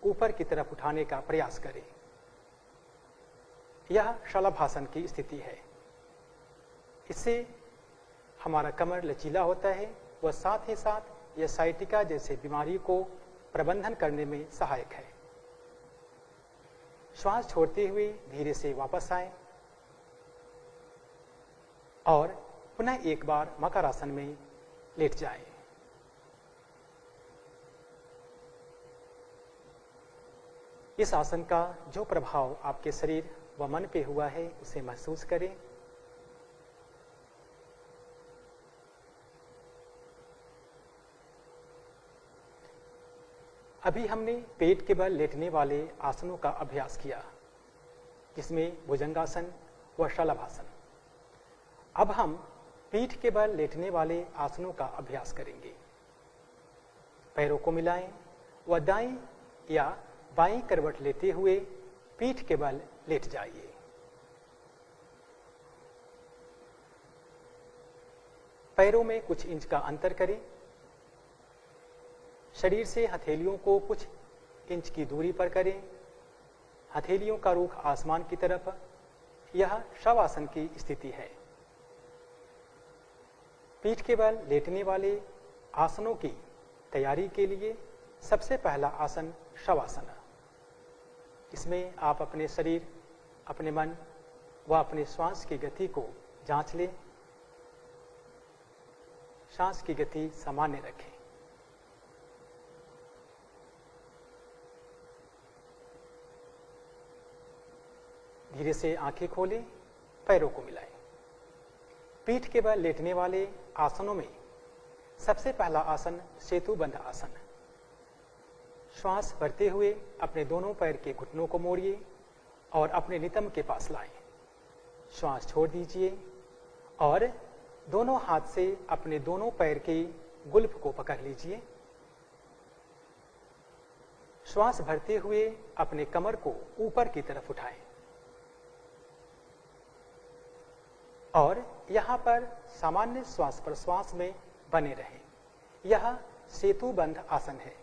ऊपर की तरफ उठाने का प्रयास करें। यह शलभासन की स्थिति है। इससे हमारा कमर लचीला होता है व साथ ही साथ यह साइटिका जैसे बीमारी को प्रबंधन करने में सहायक है। श्वास छोड़ते हुए धीरे से वापस आएं और पुनः एक बार मकर आसन में लेट जाएं। इस आसन का जो प्रभाव आपके शरीर व मन पे हुआ है उसे महसूस करें। अभी हमने पेट के बल लेटने वाले आसनों का अभ्यास किया, जिसमें भुजंगासन व शलभासन। अब हम पीठ के बल लेटने वाले आसनों का अभ्यास करेंगे। पैरों को मिलाएं व दाईं या बाईं करवट लेते हुए पीठ के बल लेट जाइए। पैरों में कुछ इंच का अंतर करें। शरीर से हथेलियों को कुछ इंच की दूरी पर करें। हथेलियों का रुख आसमान की तरफ। यह शवासन की स्थिति है। पीठ के बल लेटने वाले आसनों की तैयारी के लिए सबसे पहला आसन शवासन। इसमें आप अपने शरीर, अपने मन व अपने श्वास की गति को जांच लें। सांस की गति सामान्य रखें। धीरे से आंखें खोलें, पैरों को मिलाएं। पीठ के बल लेटने वाले आसनों में सबसे पहला आसन सेतुबंध आसन। श्वास भरते हुए अपने दोनों पैर के घुटनों को मोड़िए और अपने नितंब के पास लाएं। श्वास छोड़ दीजिए और दोनों हाथ से अपने दोनों पैर के गुल्फ को पकड़ लीजिए। श्वास भरते हुए अपने कमर को ऊपर की तरफ उठाएं और यहां पर सामान्य श्वास प्रश्वास में बने रहें। यह सेतुबंध आसन है।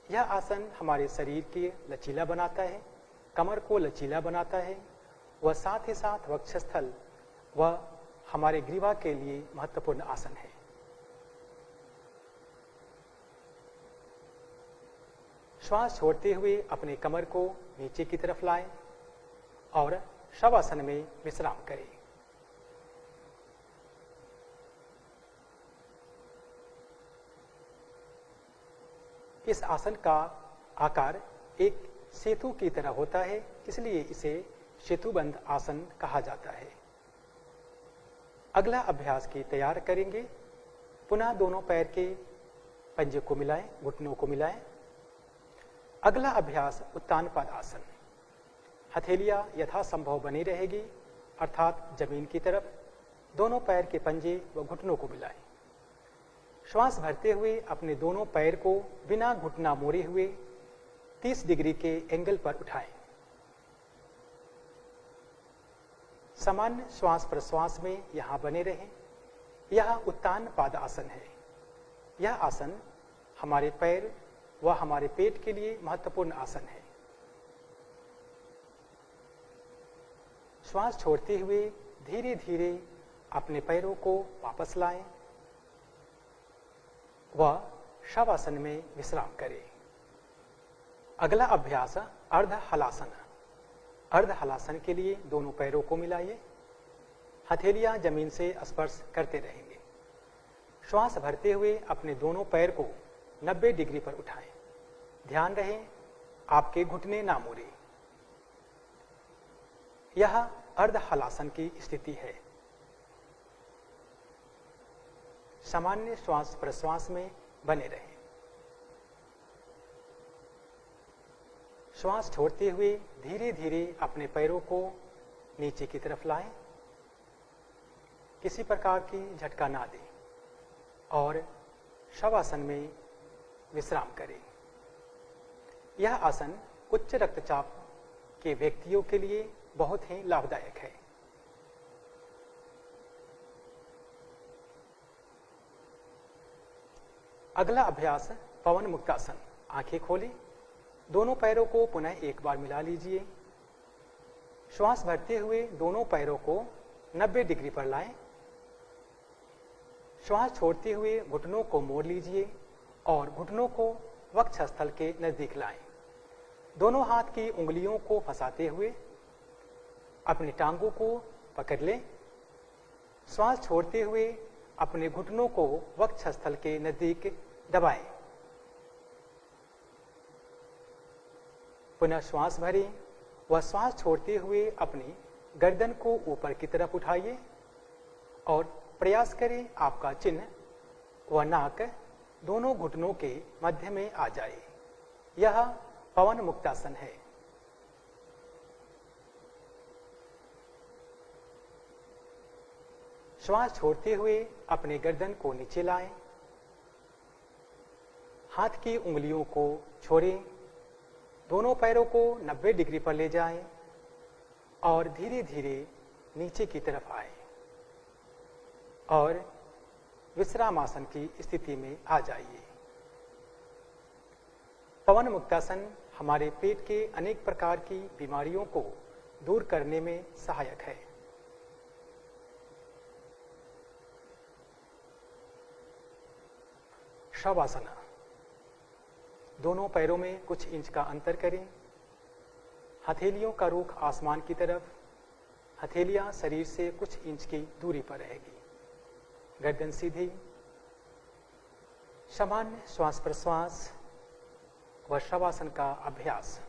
यह आसन हमारे शरीर के लचीला बनाता है, कमर को लचीला बनाता है व साथ ही साथ वक्षस्थल व हमारे ग्रीवा के लिए महत्वपूर्ण आसन है। श्वास छोड़ते हुए अपने कमर को नीचे की तरफ लाएं और शवासन में विश्राम करें। इस आसन का आकार एक सेतु की तरह होता है, इसलिए इसे सेतुबंध आसन कहा जाता है। अगला अभ्यास की तैयार करेंगे। पुनः दोनों पैर के पंजे को मिलाएं, घुटनों को मिलाएं। अगला अभ्यास उत्तान पद आसन। हथेलियां यथासंभव बनी रहेगी, अर्थात जमीन की तरफ। दोनों पैर के पंजे व घुटनों को मिलाएं। श्वास भरते हुए अपने दोनों पैर को बिना घुटना मोड़े हुए 30 डिग्री के एंगल पर उठाएं। सामान्य श्वास प्रश्वास में यहां बने रहें। यह उत्तान पाद आसन है। यह आसन हमारे पैर व हमारे पेट के लिए महत्वपूर्ण आसन है। श्वास छोड़ते हुए धीरे धीरे अपने पैरों को वापस लाएं व शवासन में विश्राम करें। अगला अभ्यास अर्ध हलासन। अर्ध हलासन के लिए दोनों पैरों को मिलाइए। हथेलियां जमीन से स्पर्श करते रहेंगे। श्वास भरते हुए अपने दोनों पैर को 90 डिग्री पर उठाएं। ध्यान रहे आपके घुटने ना मुड़े। यह अर्ध हलासन की स्थिति है। सामान्य श्वास प्रश्वास में बने रहें। श्वास छोड़ते हुए धीरे धीरे अपने पैरों को नीचे की तरफ लाएं। किसी प्रकार की झटका ना दें और शवासन में विश्राम करें। यह आसन उच्च रक्तचाप के व्यक्तियों के लिए बहुत ही लाभदायक है। अगला अभ्यास पवन मुक्तासन। आंखें खोलें। दोनों पैरों को पुनः एक बार मिला लीजिए। श्वास भरते हुए दोनों पैरों को 90 डिग्री पर लाएं। श्वास छोड़ते हुए घुटनों को मोड़ लीजिए और घुटनों को वक्षस्थल के नजदीक लाएं। दोनों हाथ की उंगलियों को फंसाते हुए अपनी टांगों को पकड़ लें। श्वास छोड़ते हुए अपने घुटनों को वक्षस्थल के नजदीक दबाएं। पुनः श्वास भरें व श्वास छोड़ते हुए अपनी गर्दन को ऊपर की तरफ उठाइए और प्रयास करें आपका चिन्ह व नाक दोनों घुटनों के मध्य में आ जाए। यह पवन मुक्तासन है। श्वास छोड़ते हुए अपने गर्दन को नीचे लाएं। हाथ की उंगलियों को छोड़ें। दोनों पैरों को 90 डिग्री पर ले जाएं और धीरे धीरे नीचे की तरफ आए और विश्रामासन की स्थिति में आ जाइए। पवन मुक्तासन हमारे पेट के अनेक प्रकार की बीमारियों को दूर करने में सहायक है। शवासन। दोनों पैरों में कुछ इंच का अंतर करें। हथेलियों का रुख आसमान की तरफ। हथेलियां शरीर से कुछ इंच की दूरी पर रहेगी। गर्दन सीधी। सामान्य श्वास प्रश्वास व शवासन का अभ्यास।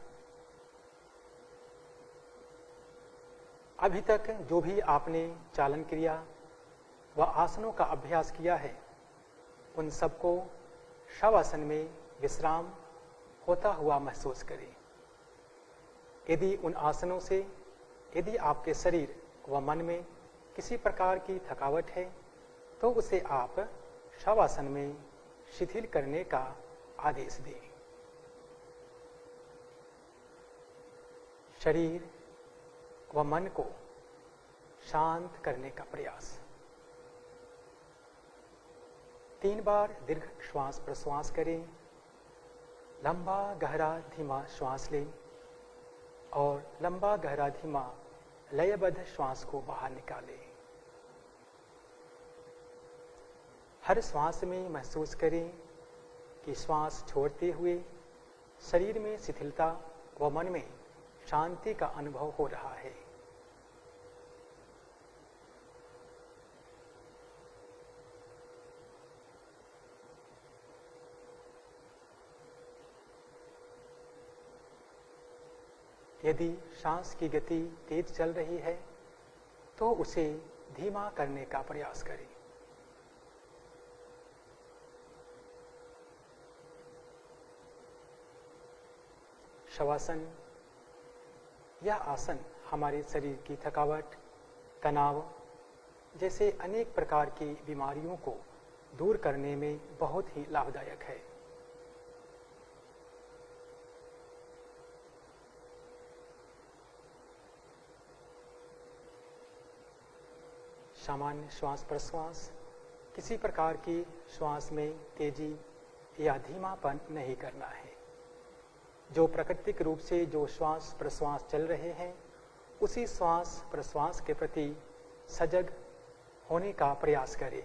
अभी तक जो भी आपने चालन क्रिया व आसनों का अभ्यास किया है उन सबको शवासन में विश्राम होता हुआ महसूस करें। यदि उन आसनों से यदि आपके शरीर व मन में किसी प्रकार की थकावट है तो उसे आप शवासन में शिथिल करने का आदेश दें। शरीर व मन को शांत करने का प्रयास। 3 बार दीर्घ श्वास प्रश्वास करें। लंबा गहरा धीमा श्वास लें और लंबा गहरा धीमा लयबद्ध श्वास को बाहर निकालें। हर श्वास में महसूस करें कि श्वास छोड़ते हुए शरीर में शिथिलता व मन में शांति का अनुभव हो रहा है। यदि सांस की गति तेज चल रही है तो उसे धीमा करने का प्रयास करें। शवासन। यह आसन हमारे शरीर की थकावट, तनाव जैसे अनेक प्रकार की बीमारियों को दूर करने में बहुत ही लाभदायक है। सामान्य श्वास प्रश्वास, किसी प्रकार की श्वास में तेजी या धीमापन नहीं करना है। जो प्राकृतिक रूप से जो श्वास प्रश्वास चल रहे हैं, उसी श्वास प्रश्वास के प्रति सजग होने का प्रयास करें।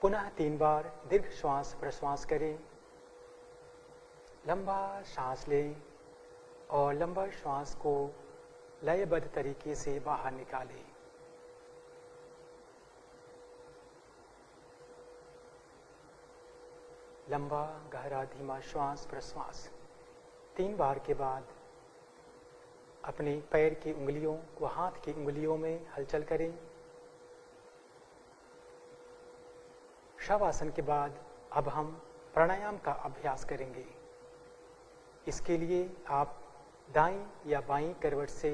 पुनः 3 बार दीर्घ श्वास प्रश्वास करें। लंबा सांस लें और लंबा श्वास को लयबद्ध तरीके से बाहर निकालें। लंबा गहरा धीमा श्वास प्रश्वास 3 बार के बाद अपने पैर की उंगलियों व हाथ की उंगलियों में हलचल करें। शवासन के बाद अब हम प्राणायाम का अभ्यास करेंगे। इसके लिए आप दाईं या बाईं करवट से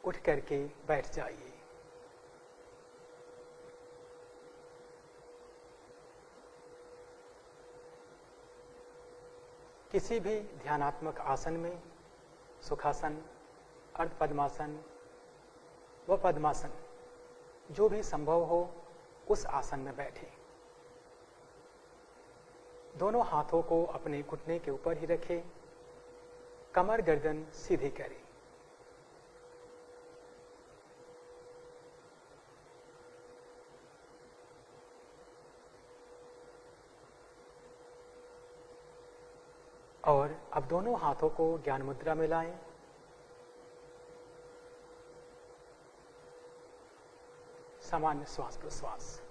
उठ करके बैठ जाइए। किसी भी ध्यानात्मक आसन में सुखासन, अर्ध पद्मासन व पद्मासन जो भी संभव हो उस आसन में बैठें। दोनों हाथों को अपने घुटने के ऊपर ही रखें। कमर गर्दन सीधी करें। और अब दोनों हाथों को ज्ञान मुद्रा में लाएं। सामान्य श्वास प्रश्वास।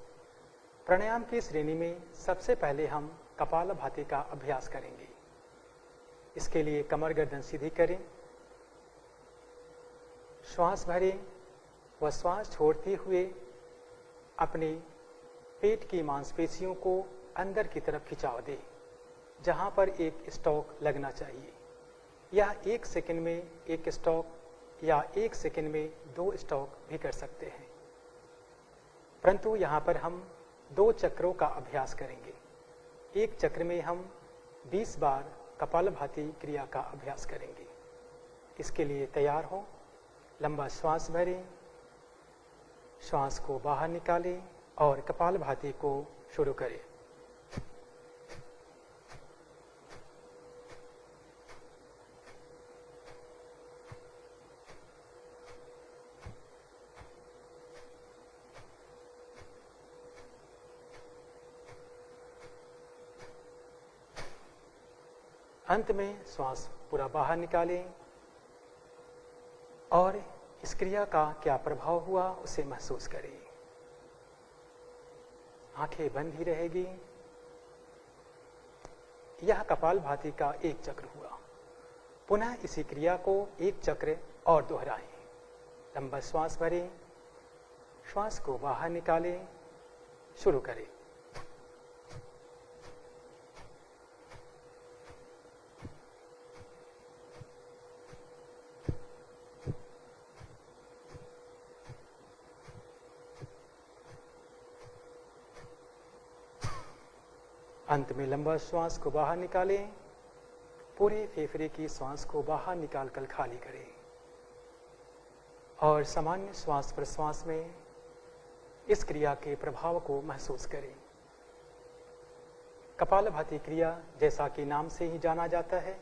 प्राणायाम की श्रेणी में सबसे पहले हम कपालभाति का अभ्यास करेंगे। इसके लिए कमर गर्दन सीधी करें, श्वास भरें व श्वास छोड़ते हुए अपने पेट की मांसपेशियों को अंदर की तरफ खिंचाव दें, जहां पर एक स्टॉक लगना चाहिए। यह 1 सेकंड में 1 स्टॉक या 1 सेकंड में 2 स्टॉक भी कर सकते हैं, परंतु यहां पर हम 2 चक्रों का अभ्यास करेंगे। 1 चक्र में हम 20 बार कपालभाति क्रिया का अभ्यास करेंगे। इसके लिए तैयार हो। लंबा श्वास भरें, श्वास को बाहर निकालें और कपालभाति को शुरू करें। अंत में श्वास पूरा बाहर निकालें और इस क्रिया का क्या प्रभाव हुआ उसे महसूस करें। आंखें बंद ही रहेगी। यह कपालभाति का 1 चक्र हुआ। पुनः इसी क्रिया को 1 चक्र और दोहराएं। लंबा श्वास भरें, श्वास को बाहर निकालें, शुरू करें। अंत में लंबा श्वास को बाहर निकालें। पूरे फेफड़े की श्वास को बाहर निकालकर खाली करें और सामान्य श्वास प्रश्वास में इस क्रिया के प्रभाव को महसूस करें। कपालभाति क्रिया जैसा कि नाम से ही जाना जाता है,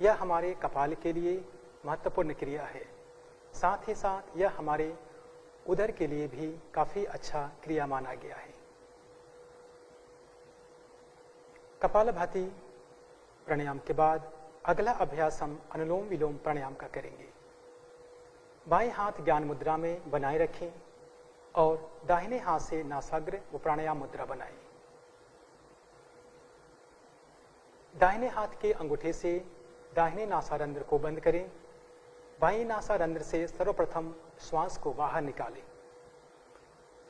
यह हमारे कपाल के लिए महत्वपूर्ण क्रिया है। साथ ही साथ यह हमारे उदर के लिए भी काफी अच्छा क्रिया माना गया है। कपालभाति प्राणायाम के बाद अगला अभ्यास हम अनुलोम विलोम प्राणायाम का करेंगे। बाएं हाथ ज्ञान मुद्रा में बनाए रखें और दाहिने हाथ से नासाग्र व प्राणायाम मुद्रा बनाएं। दाहिने हाथ के अंगूठे से दाहिने नासारंध्र को बंद करें। बाईं नासारंध्र से सर्वप्रथम श्वास को बाहर निकालें।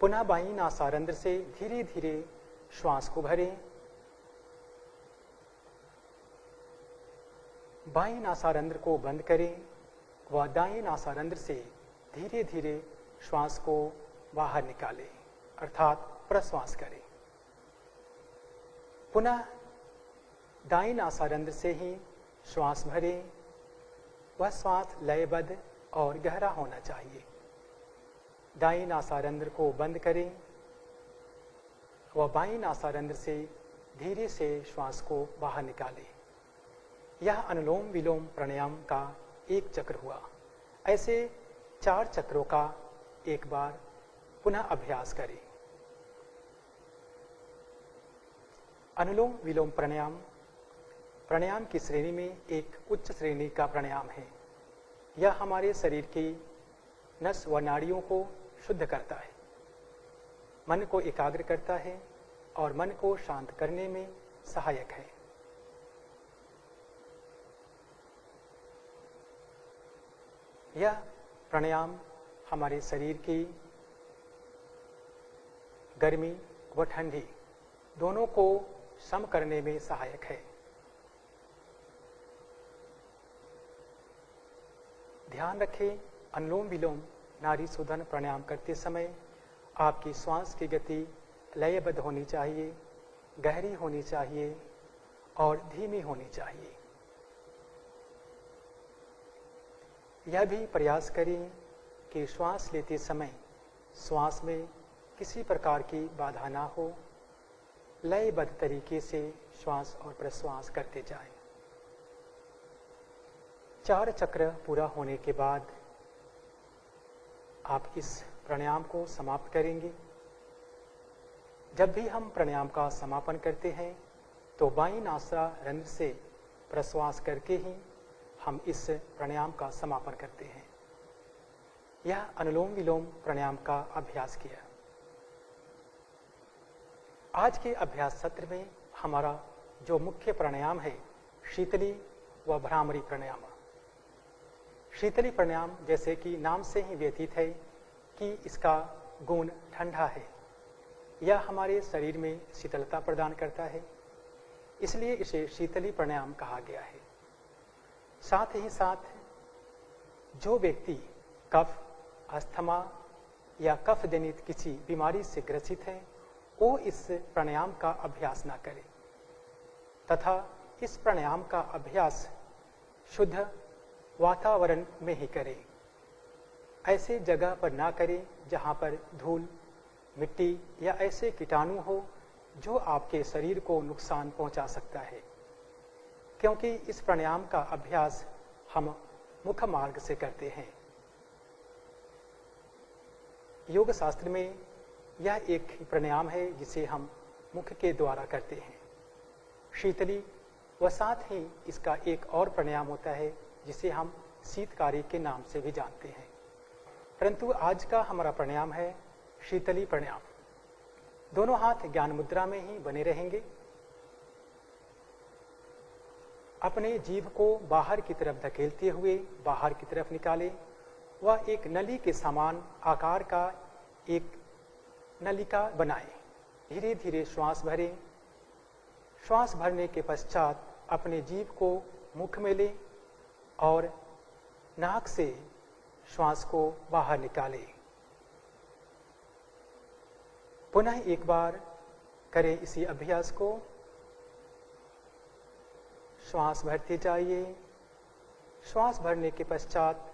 पुनः बाईं नासारंध्र से धीरे धीरे श्वास को भरें। बाईं नासारंध्र को बंद करें व दाएं नासारंध्र से धीरे धीरे श्वास को बाहर निकालें अर्थात प्रश्वास करें। पुनः दाईं नासारंध्र से ही श्वास भरें। वह श्वास लयबद्ध और गहरा होना चाहिए। दाईं नासारंध्र को बंद करें व बाईं नासारंध्र से धीरे से श्वास को बाहर निकालें। यह अनुलोम विलोम प्राणायाम का एक चक्र हुआ। ऐसे 4 चक्रों का एक बार पुनः अभ्यास करें। अनुलोम विलोम प्राणायाम की श्रेणी में एक उच्च श्रेणी का प्राणायाम है। यह हमारे शरीर की नस व नाड़ियों को शुद्ध करता है, मन को एकाग्र करता है और मन को शांत करने में सहायक है। यह प्राणायाम हमारे शरीर की गर्मी व ठंडी दोनों को सम करने में सहायक है। ध्यान रखें, अनुलोम विलोम नाड़ी शोधन प्राणायाम करते समय आपकी श्वास की गति लयबद्ध होनी चाहिए, गहरी होनी चाहिए और धीमी होनी चाहिए। यह भी प्रयास करें कि श्वास लेते समय श्वास में किसी प्रकार की बाधा ना हो। लयबद्ध तरीके से श्वास और प्रश्वास करते जाएं। 4 चक्र पूरा होने के बाद आप इस प्राणायाम को समाप्त करेंगे। जब भी हम प्राणायाम का समापन करते हैं तो बाईं नासारंध्र से प्रश्वास करके ही हम इस प्राणायाम का समापन करते हैं। यह अनुलोम विलोम प्राणायाम का अभ्यास किया। आज के अभ्यास सत्र में हमारा जो मुख्य प्राणायाम है शीतली व भ्रामरी प्राणायाम। शीतली प्राणायाम जैसे कि नाम से ही व्यतीत है कि इसका गुण ठंडा है। यह हमारे शरीर में शीतलता प्रदान करता है, इसलिए इसे शीतली प्राणायाम कहा गया है। साथ ही साथ जो व्यक्ति कफ, अस्थमा या कफ जनित किसी बीमारी से ग्रसित है वो इस प्राणायाम का अभ्यास ना करे तथा इस प्राणायाम का अभ्यास शुद्ध वातावरण में ही करें। ऐसे जगह पर ना करें जहां पर धूल, मिट्टी या ऐसे कीटाणु हो जो आपके शरीर को नुकसान पहुंचा सकता है, क्योंकि इस प्राणायाम का अभ्यास हम मुख मार्ग से करते हैं। योग शास्त्र में यह एक ही प्राणायाम है जिसे हम मुख के द्वारा करते हैं, शीतली, व साथ ही इसका एक और प्राणायाम होता है जिसे हम शीतकारी के नाम से भी जानते हैं। परंतु आज का हमारा प्राणायाम है शीतली प्राणायाम। दोनों हाथ ज्ञान मुद्रा में ही बने रहेंगे। अपने जीभ को बाहर की तरफ धकेलते हुए बाहर की तरफ निकालें। वह एक नली के समान आकार का एक नलिका बनाएं। धीरे धीरे श्वास भरें। श्वास भरने के पश्चात अपने जीभ को मुख में लें और नाक से श्वास को बाहर निकालें। पुनः एक बार करें इसी अभ्यास को। श्वास भरते जाइए। श्वास भरने के पश्चात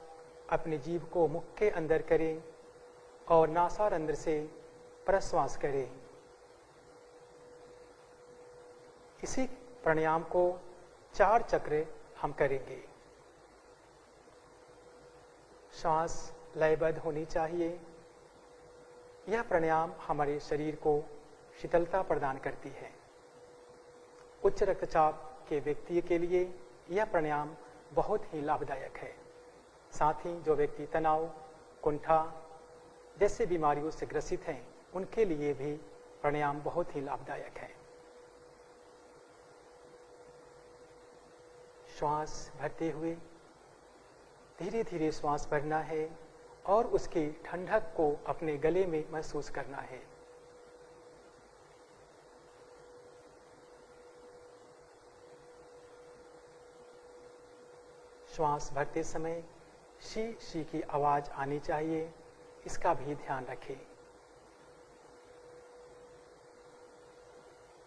अपनी जीभ को मुख के अंदर करें और नासारंध्र से प्रश्वास करें। इसी प्राणायाम को 4 चक्र हम करेंगे। श्वास लयबद्ध होनी चाहिए। यह प्राणायाम हमारे शरीर को शीतलता प्रदान करती है। उच्च रक्तचाप के व्यक्ति के लिए यह प्राणायाम बहुत ही लाभदायक है। साथ ही जो व्यक्ति तनाव, कुंठा जैसे बीमारियों से ग्रसित हैं उनके लिए भी प्राणायाम बहुत ही लाभदायक है। श्वास भरते हुए धीरे धीरे श्वास भरना है और उसकी ठंडक को अपने गले में महसूस करना है। श्वास भरते समय शी शी की आवाज आनी चाहिए, इसका भी ध्यान रखें।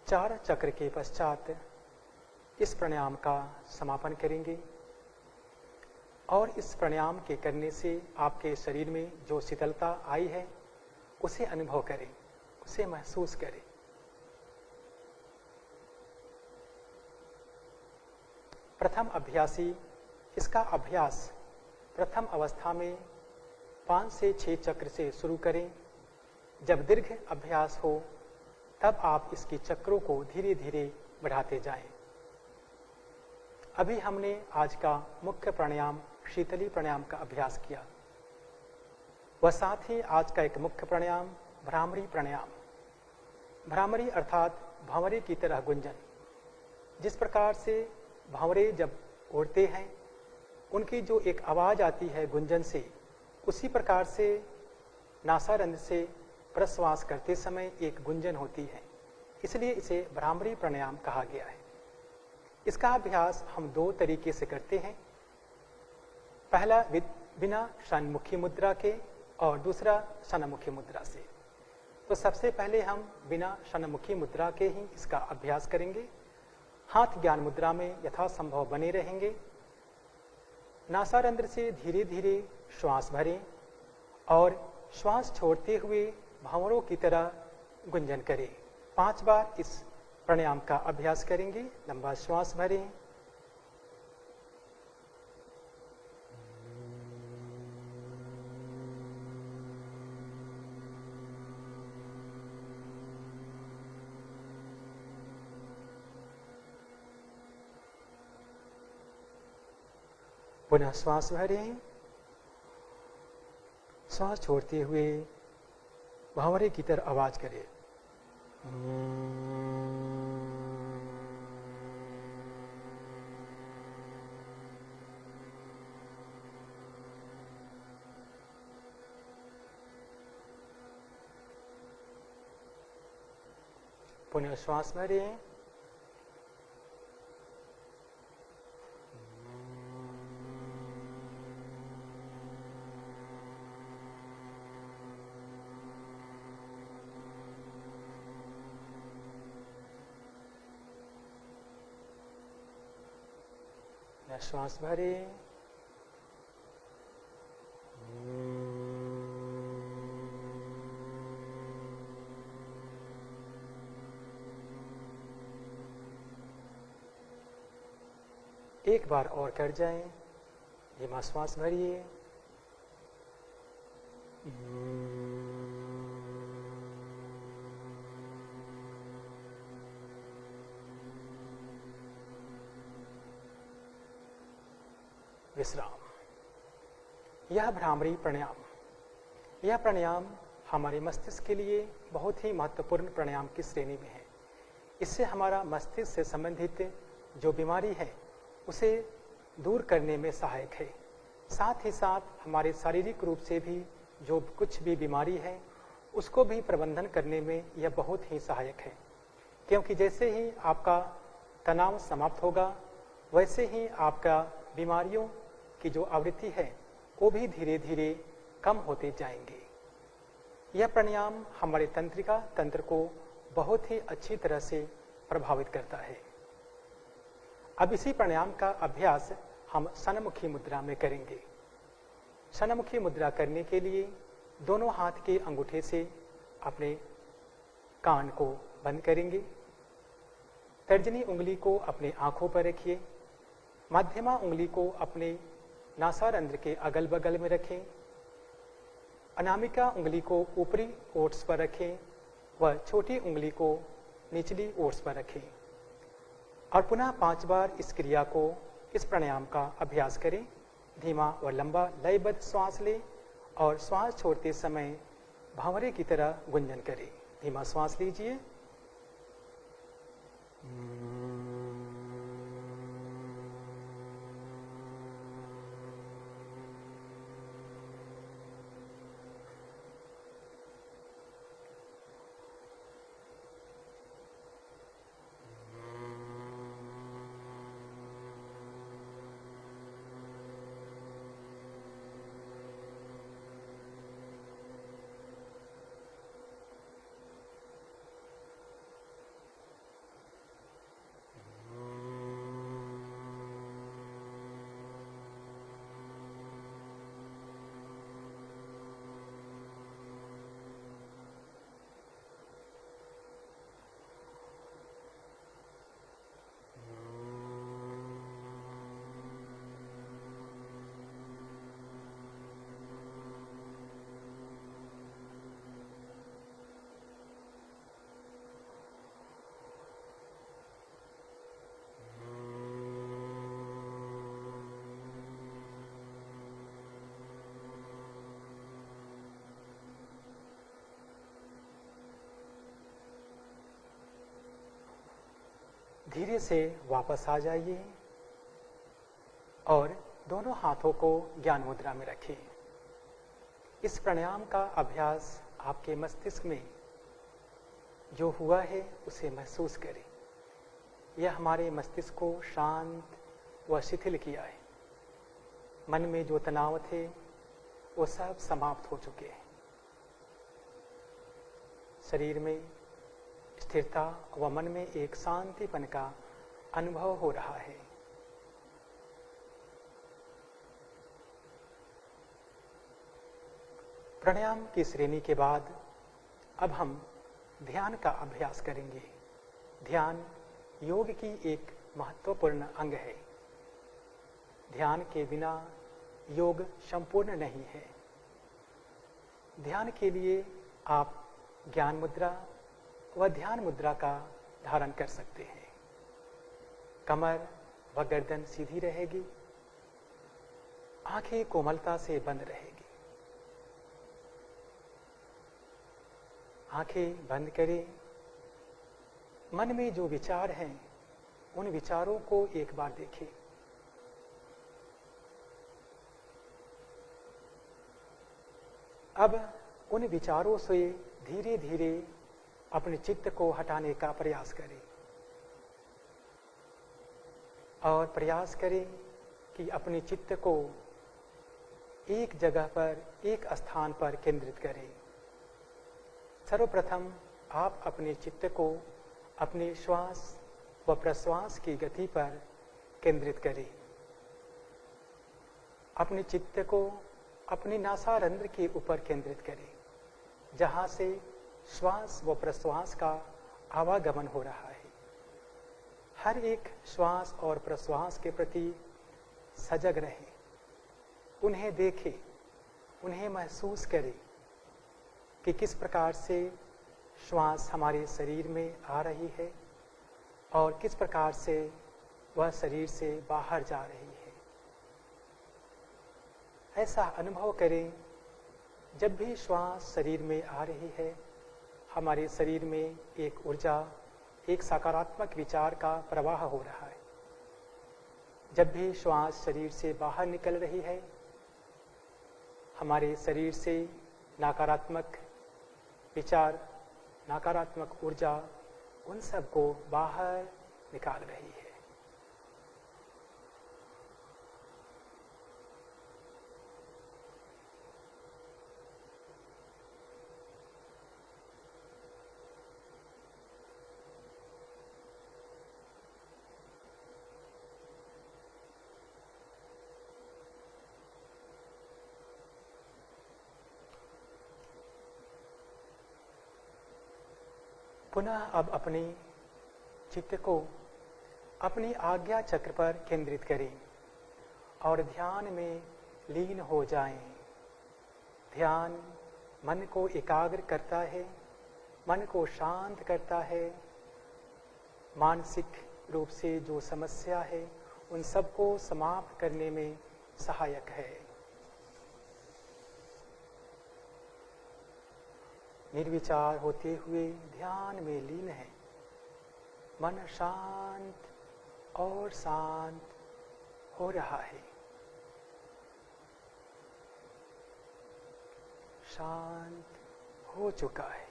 4 चक्र के पश्चात इस प्राणायाम का समापन करेंगे और इस प्राणायाम के करने से आपके शरीर में जो शीतलता आई है उसे अनुभव करें, उसे महसूस करें। प्रथम अभ्यासी इसका अभ्यास प्रथम अवस्था में 5 से 6 चक्र से शुरू करें। जब दीर्घ अभ्यास हो तब आप इसकी चक्रों को धीरे धीरे बढ़ाते जाएं। अभी हमने आज का मुख्य प्राणायाम शीतली प्राणायाम का अभ्यास किया। वह साथ ही आज का एक मुख्य प्राणायाम भ्रामरी प्राणायाम। भ्रामरी अर्थात भंवरे की तरह गुंजन। जिस प्रकार से भंवरे जब उड़ते हैं उनकी जो एक आवाज आती है गुंजन से, उसी प्रकार से नासारंध्र से प्रश्वास करते समय एक गुंजन होती है, इसलिए इसे भ्रामरी प्राणायाम कहा गया है। इसका अभ्यास हम 2 तरीके से करते हैं। पहला बिना षण्मुखी मुद्रा के और दूसरा षण्मुखी मुद्रा से। तो सबसे पहले हम बिना षण्मुखी मुद्रा के ही इसका अभ्यास करेंगे। हाथ ज्ञान मुद्रा में यथासंभव बने रहेंगे। नासारंध्र से धीरे धीरे श्वास भरें और श्वास छोड़ते हुए भंवरों की तरह गुंजन करें। 5 बार इस प्राणायाम का अभ्यास करेंगे। लंबा श्वास भरें, पुनः श्वास भरें, श्वास छोड़ते हुए भंवरे की तरह आवाज करें। पुनः श्वास भरें, श्वास भरें, एक बार और कर जाएं। धीमा श्वास भरिए, विश्राम। यह भ्रामरी प्राणायाम, यह प्राणायाम हमारे मस्तिष्क के लिए बहुत ही महत्वपूर्ण प्राणायाम की श्रेणी में है। इससे हमारा मस्तिष्क से संबंधित जो बीमारी है उसे दूर करने में सहायक है। साथ ही साथ हमारे शारीरिक रूप से भी जो कुछ भी बीमारी है उसको भी प्रबंधन करने में यह बहुत ही सहायक है, क्योंकि जैसे ही आपका तनाव समाप्त होगा वैसे ही आपका बीमारियों की जो आवृत्ति है वो भी धीरे धीरे कम होते जाएंगे। यह प्राणायाम हमारे तंत्रिका तंत्र को बहुत ही अच्छी तरह से प्रभावित करता है। अब इसी प्राणायाम का अभ्यास हम षण्मुखी मुद्रा में करेंगे। षण्मुखी मुद्रा करने के लिए दोनों हाथ के अंगूठे से अपने कान को बंद करेंगे। तर्जनी उंगली को अपने आंखों पर रखिए। मध्यमा उंगली को अपने नासारंध्र के अगल बगल में रखें। अनामिका उंगली को ऊपरी ओट्स पर रखें व छोटी उंगली को निचली ओट्स पर रखें और पुनः 5 बार इस क्रिया को, इस प्राणायाम का अभ्यास करें। धीमा और लंबा लयबद्ध श्वास लें और श्वास छोड़ते समय भंवरे की तरह गुंजन करें। धीमा श्वास लीजिए, धीरे से वापस आ जाइए और दोनों हाथों को ज्ञान मुद्रा में रखिए। इस प्राणायाम का अभ्यास आपके मस्तिष्क में जो हुआ है उसे महसूस करें। यह हमारे मस्तिष्क को शांत व शिथिल किया है। मन में जो तनाव थे वो सब समाप्त हो चुके हैं। शरीर में स्थिरता व मन में एक शांतिपन का अनुभव हो रहा है। प्राणायाम की श्रेणी के बाद अब हम ध्यान का अभ्यास करेंगे। ध्यान योग की एक महत्वपूर्ण अंग है। ध्यान के बिना योग संपूर्ण नहीं है। ध्यान के लिए आप ज्ञान मुद्रा व ध्यान मुद्रा का धारण कर सकते हैं। कमर व गर्दन सीधी रहेगी, आंखें कोमलता से बंद रहेगी। आंखें बंद करें। मन में जो विचार हैं उन विचारों को एक बार देखें। अब उन विचारों से धीरे धीरे अपने चित्त को हटाने का प्रयास करें और प्रयास करें कि अपने चित्त को एक जगह पर, एक स्थान पर केंद्रित करें। सर्वप्रथम आप अपने चित्त को अपने श्वास व प्रश्वास की गति पर केंद्रित करें। अपने चित्त को अपनी नासारंध्र के ऊपर केंद्रित करें, जहां से श्वास व प्रश्वास का आवागमन हो रहा है। हर एक श्वास और प्रश्वास के प्रति सजग रहें, उन्हें देखें, उन्हें महसूस करें कि किस प्रकार से श्वास हमारे शरीर में आ रही है और किस प्रकार से वह शरीर से बाहर जा रही है। ऐसा अनुभव करें, जब भी श्वास शरीर में आ रही है, हमारे शरीर में एक ऊर्जा, एक सकारात्मक विचार का प्रवाह हो रहा है। जब भी श्वास शरीर से बाहर निकल रही है, हमारे शरीर से नकारात्मक विचार, नकारात्मक ऊर्जा, उन सब को बाहर निकाल रही है। पुनः अब अपने चित्त को अपनी आज्ञा चक्र पर केंद्रित करें और ध्यान में लीन हो जाएं। ध्यान मन को एकाग्र करता है, मन को शांत करता है, मानसिक रूप से जो समस्या है उन सबको समाप्त करने में सहायक है। निर्विचार होते हुए ध्यान में लीन है। मन शांत और शांत हो रहा है। शांत हो चुका है।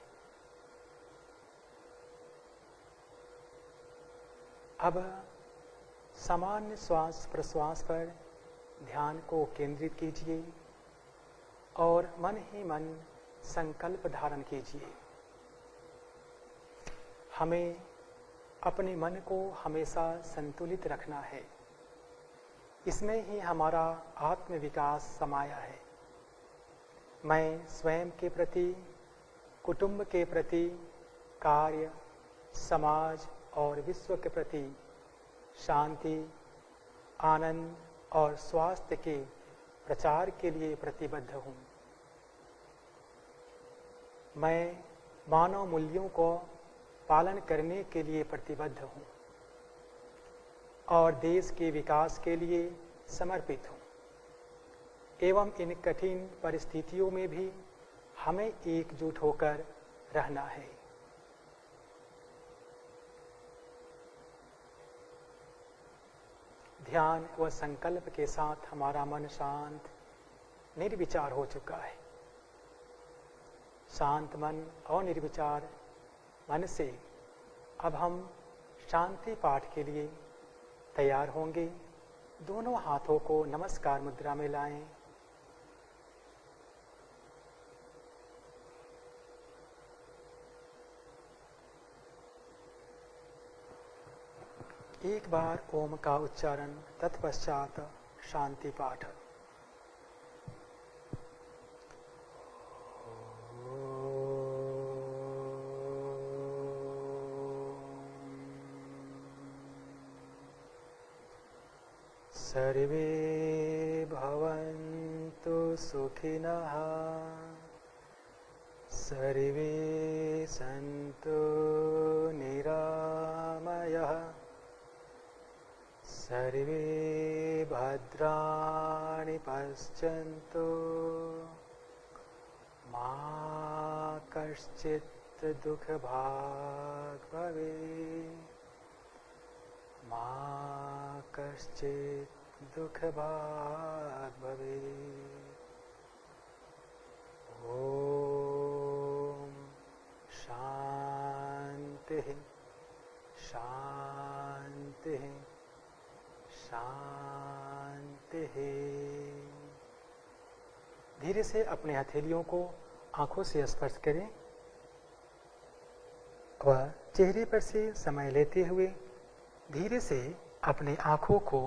अब सामान्य श्वास प्रश्वास पर ध्यान को केंद्रित कीजिए और मन ही मन संकल्प धारण कीजिए। हमें अपने मन को हमेशा संतुलित रखना है। इसमें ही हमारा आत्मविकास समाया है। मैं स्वयं के प्रति, कुटुंब के प्रति, कार्य, समाज और विश्व के प्रति शांति, आनंद और स्वास्थ्य के प्रचार के लिए प्रतिबद्ध हूँ। मैं मानव मूल्यों को पालन करने के लिए प्रतिबद्ध हूँ और देश के विकास के लिए समर्पित हूँ। एवं इन कठिन परिस्थितियों में भी हमें एकजुट होकर रहना है। ध्यान व संकल्प के साथ हमारा मन शांत निर्विचार हो चुका है। शांत मन और निर्विचार मन से अब हम शांति पाठ के लिए तैयार होंगे। दोनों हाथों को नमस्कार मुद्रा में लाएं। एक बार ओम का उच्चारण, तत्पश्चात शांति पाठ। सर्वे भवन्तु सुखिनः, सर्वे सन्तु निरामयः, सर्वे भद्राणि पश्यन्तु, मा कश्चित् दुःखभाग् भवेत्, मा कश्चित् दुःखभाग् भवेत्। ॐ शान्तिः शान्तिः शांति है। धीरे से अपने हथेलियों को आंखों से स्पर्श करें व चेहरे पर से समय लेते हुए धीरे से अपने आंखों को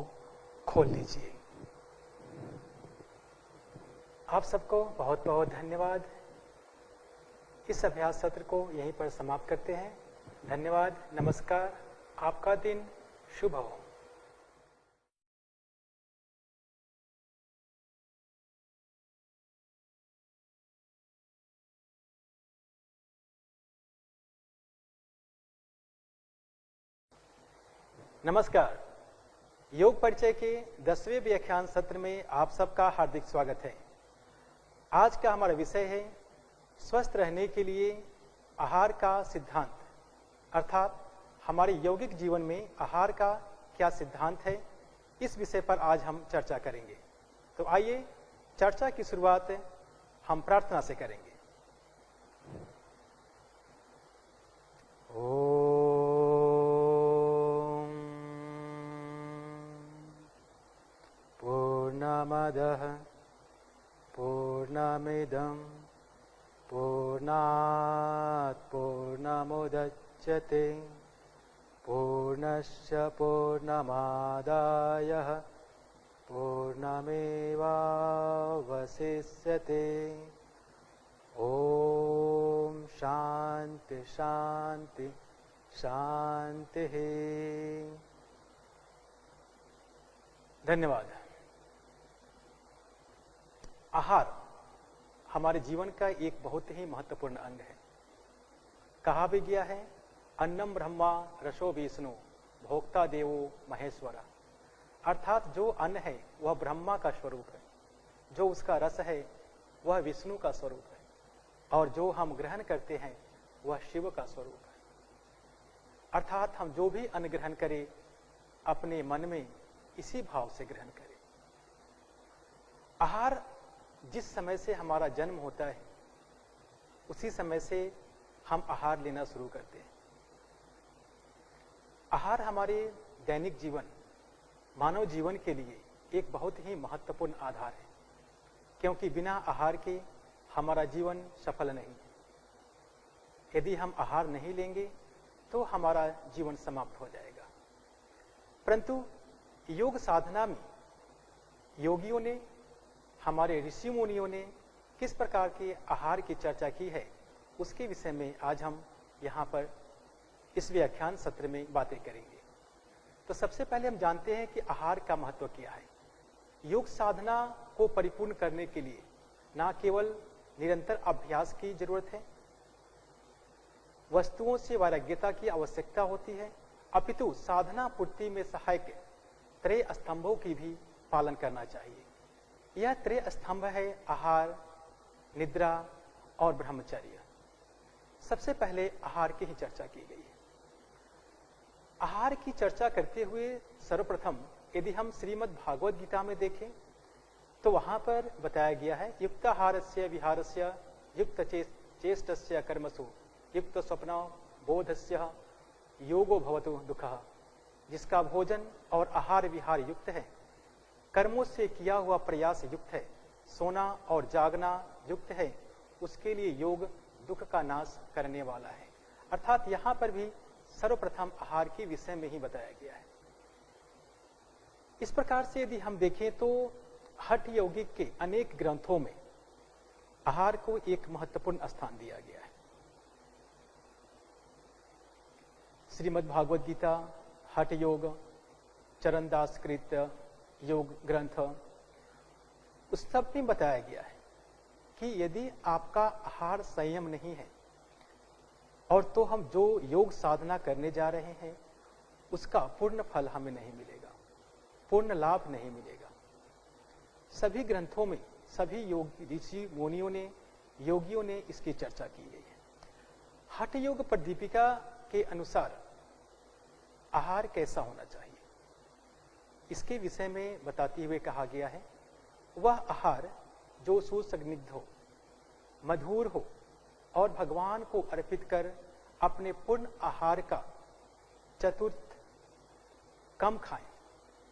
खोल लीजिए। आप सबको बहुत बहुत धन्यवाद। इस अभ्यास सत्र को यहीं पर समाप्त करते हैं। धन्यवाद, नमस्कार। आपका दिन शुभ हो। नमस्कार। योग परिचय के 10वें व्याख्यान सत्र में आप सबका हार्दिक स्वागत है। आज का हमारा विषय है स्वस्थ रहने के लिए आहार का सिद्धांत, अर्थात हमारे यौगिक जीवन में आहार का क्या सिद्धांत है, इस विषय पर आज हम चर्चा करेंगे। तो आइए चर्चा की शुरुआत हम प्रार्थना से करेंगे। पूर्णमदः पूर्णमिदं पूर्णात् पूर्णमुदच्यते पूर्णस्य पूर्णमादाय पूर्णमेवावशिष्यते। ॐ शान्ति शान्ति शान्तिः। धन्यवाद। आहार हमारे जीवन का एक बहुत ही महत्वपूर्ण अंग है। कहा भी गया है, अन्नम ब्रह्मा रसो विष्णु भोक्ता देवो महेश्वरा, अर्थात जो अन्न है वह ब्रह्मा का स्वरूप है, जो उसका रस है वह विष्णु का स्वरूप है, और जो हम ग्रहण करते हैं वह शिव का स्वरूप है। अर्थात हम जो भी अन्न ग्रहण करें अपने मन में इसी भाव से ग्रहण करें। आहार जिस समय से हमारा जन्म होता है उसी समय से हम आहार लेना शुरू करते हैं। आहार हमारे दैनिक जीवन, मानव जीवन के लिए एक बहुत ही महत्वपूर्ण आधार है, क्योंकि बिना आहार के हमारा जीवन सफल नहीं है। यदि हम आहार नहीं लेंगे तो हमारा जीवन समाप्त हो जाएगा। परंतु योग साधना में योगियों ने, हमारे ऋषि मुनियों ने किस प्रकार के आहार की चर्चा की है, उसके विषय में आज हम यहाँ पर इस व्याख्यान सत्र में बातें करेंगे। तो सबसे पहले हम जानते हैं कि आहार का महत्व क्या है। योग साधना को परिपूर्ण करने के लिए न केवल निरंतर अभ्यास की जरूरत है, वस्तुओं से वैराग्यता की आवश्यकता होती है, अपितु साधना पूर्ति में सहायक त्रय स्तंभों की भी पालन करना चाहिए। यह त्रय स्तंभ है आहार, निद्रा और ब्रह्मचर्य। सबसे पहले आहार की ही चर्चा की गई है। आहार की चर्चा करते हुए सर्वप्रथम यदि हम श्रीमद् भागवत गीता में देखें तो वहां पर बताया गया है युक्ताहारस्य विहारस्य युक्त चेष्टस्य कर्मसु युक्त स्वप्न बोधस्य योगो भवतु दुःखः, जिसका भोजन और आहार विहार युक्त है, कर्मों से किया हुआ प्रयास युक्त है, सोना और जागना युक्त है, उसके लिए योग दुख का नाश करने वाला है। अर्थात यहां पर भी सर्वप्रथम आहार के विषय में ही बताया गया है। इस प्रकार से यदि हम देखें तो हठ यौगिक के अनेक ग्रंथों में आहार को एक महत्वपूर्ण स्थान दिया गया है। श्रीमद् भागवत गीता, हठ योग, चरणदास कृत योग ग्रंथ, उस सब में बताया गया है कि यदि आपका आहार संयम नहीं है और तो हम जो योग साधना करने जा रहे हैं उसका पूर्ण फल हमें नहीं मिलेगा, पूर्ण लाभ नहीं मिलेगा। सभी ग्रंथों में सभी योग ऋषि मुनियों ने, योगियों ने इसकी चर्चा की गई है। हठ योग प्रदीपिका के अनुसार आहार कैसा होना चाहिए, इसके विषय में बताते हुए कहा गया है वह आहार जो सुसंदिग्ध हो, मधुर हो और भगवान को अर्पित कर अपने पूर्ण आहार का चतुर्थ कम खाएं,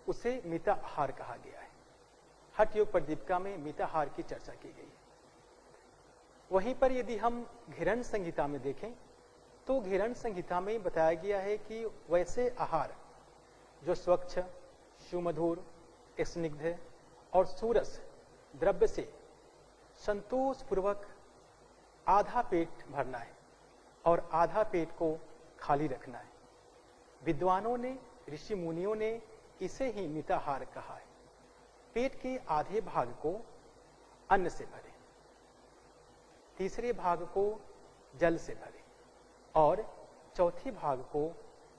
उसे मिता आहार कहा गया है। हठ योग प्रदीपिका में मिता आहार की चर्चा की गई है। वहीं पर यदि हम घिरण संहिता में देखें तो घिरण संहिता में बताया गया है कि वैसे आहार जो स्वच्छ, सुमधुर, स्निग्ध और सुरस द्रव्य से संतोष पूर्वक आधा पेट भरना है और आधा पेट को खाली रखना है। विद्वानों ने, ऋषि मुनियों ने इसे ही मिताहार कहा है। पेट के आधे भाग को अन्न से भरें, तीसरे भाग को जल से भरें और चौथे भाग को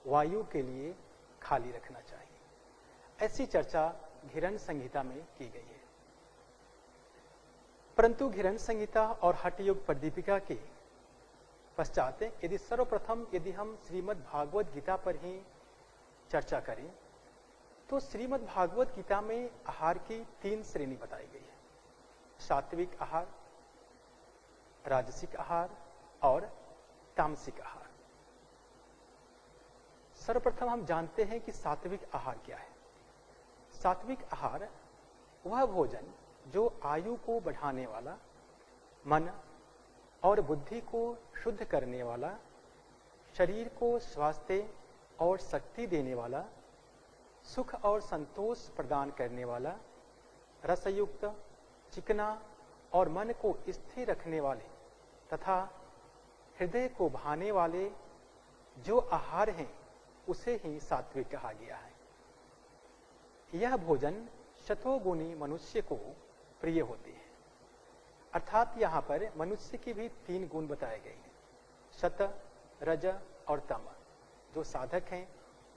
वायु के लिए खाली रखना चाहिए। ऐसी चर्चा घिरण संहिता में की गई है। परंतु घिरण संहिता और हठ योग प्रदीपिका के पश्चात यदि सर्वप्रथम यदि हम श्रीमद् भागवत गीता पर ही चर्चा करें तो श्रीमद् भागवत गीता में आहार की 3 श्रेणी बताई गई है। सात्विक आहार, राजसिक आहार और तामसिक आहार। सर्वप्रथम हम जानते हैं कि सात्विक आहार क्या है। सात्विक आहार वह भोजन जो आयु को बढ़ाने वाला, मन और बुद्धि को शुद्ध करने वाला, शरीर को स्वास्थ्य और शक्ति देने वाला, सुख और संतोष प्रदान करने वाला, रसयुक्त, चिकना और मन को स्थिर रखने वाले तथा हृदय को भाने वाले जो आहार हैं उसे ही सात्विक कहा गया है। यह भोजन शतोगुणी मनुष्य को प्रिय होती है। अर्थात यहाँ पर मनुष्य की भी 3 गुण बताए गए हैं, शत, रज और तम। जो साधक हैं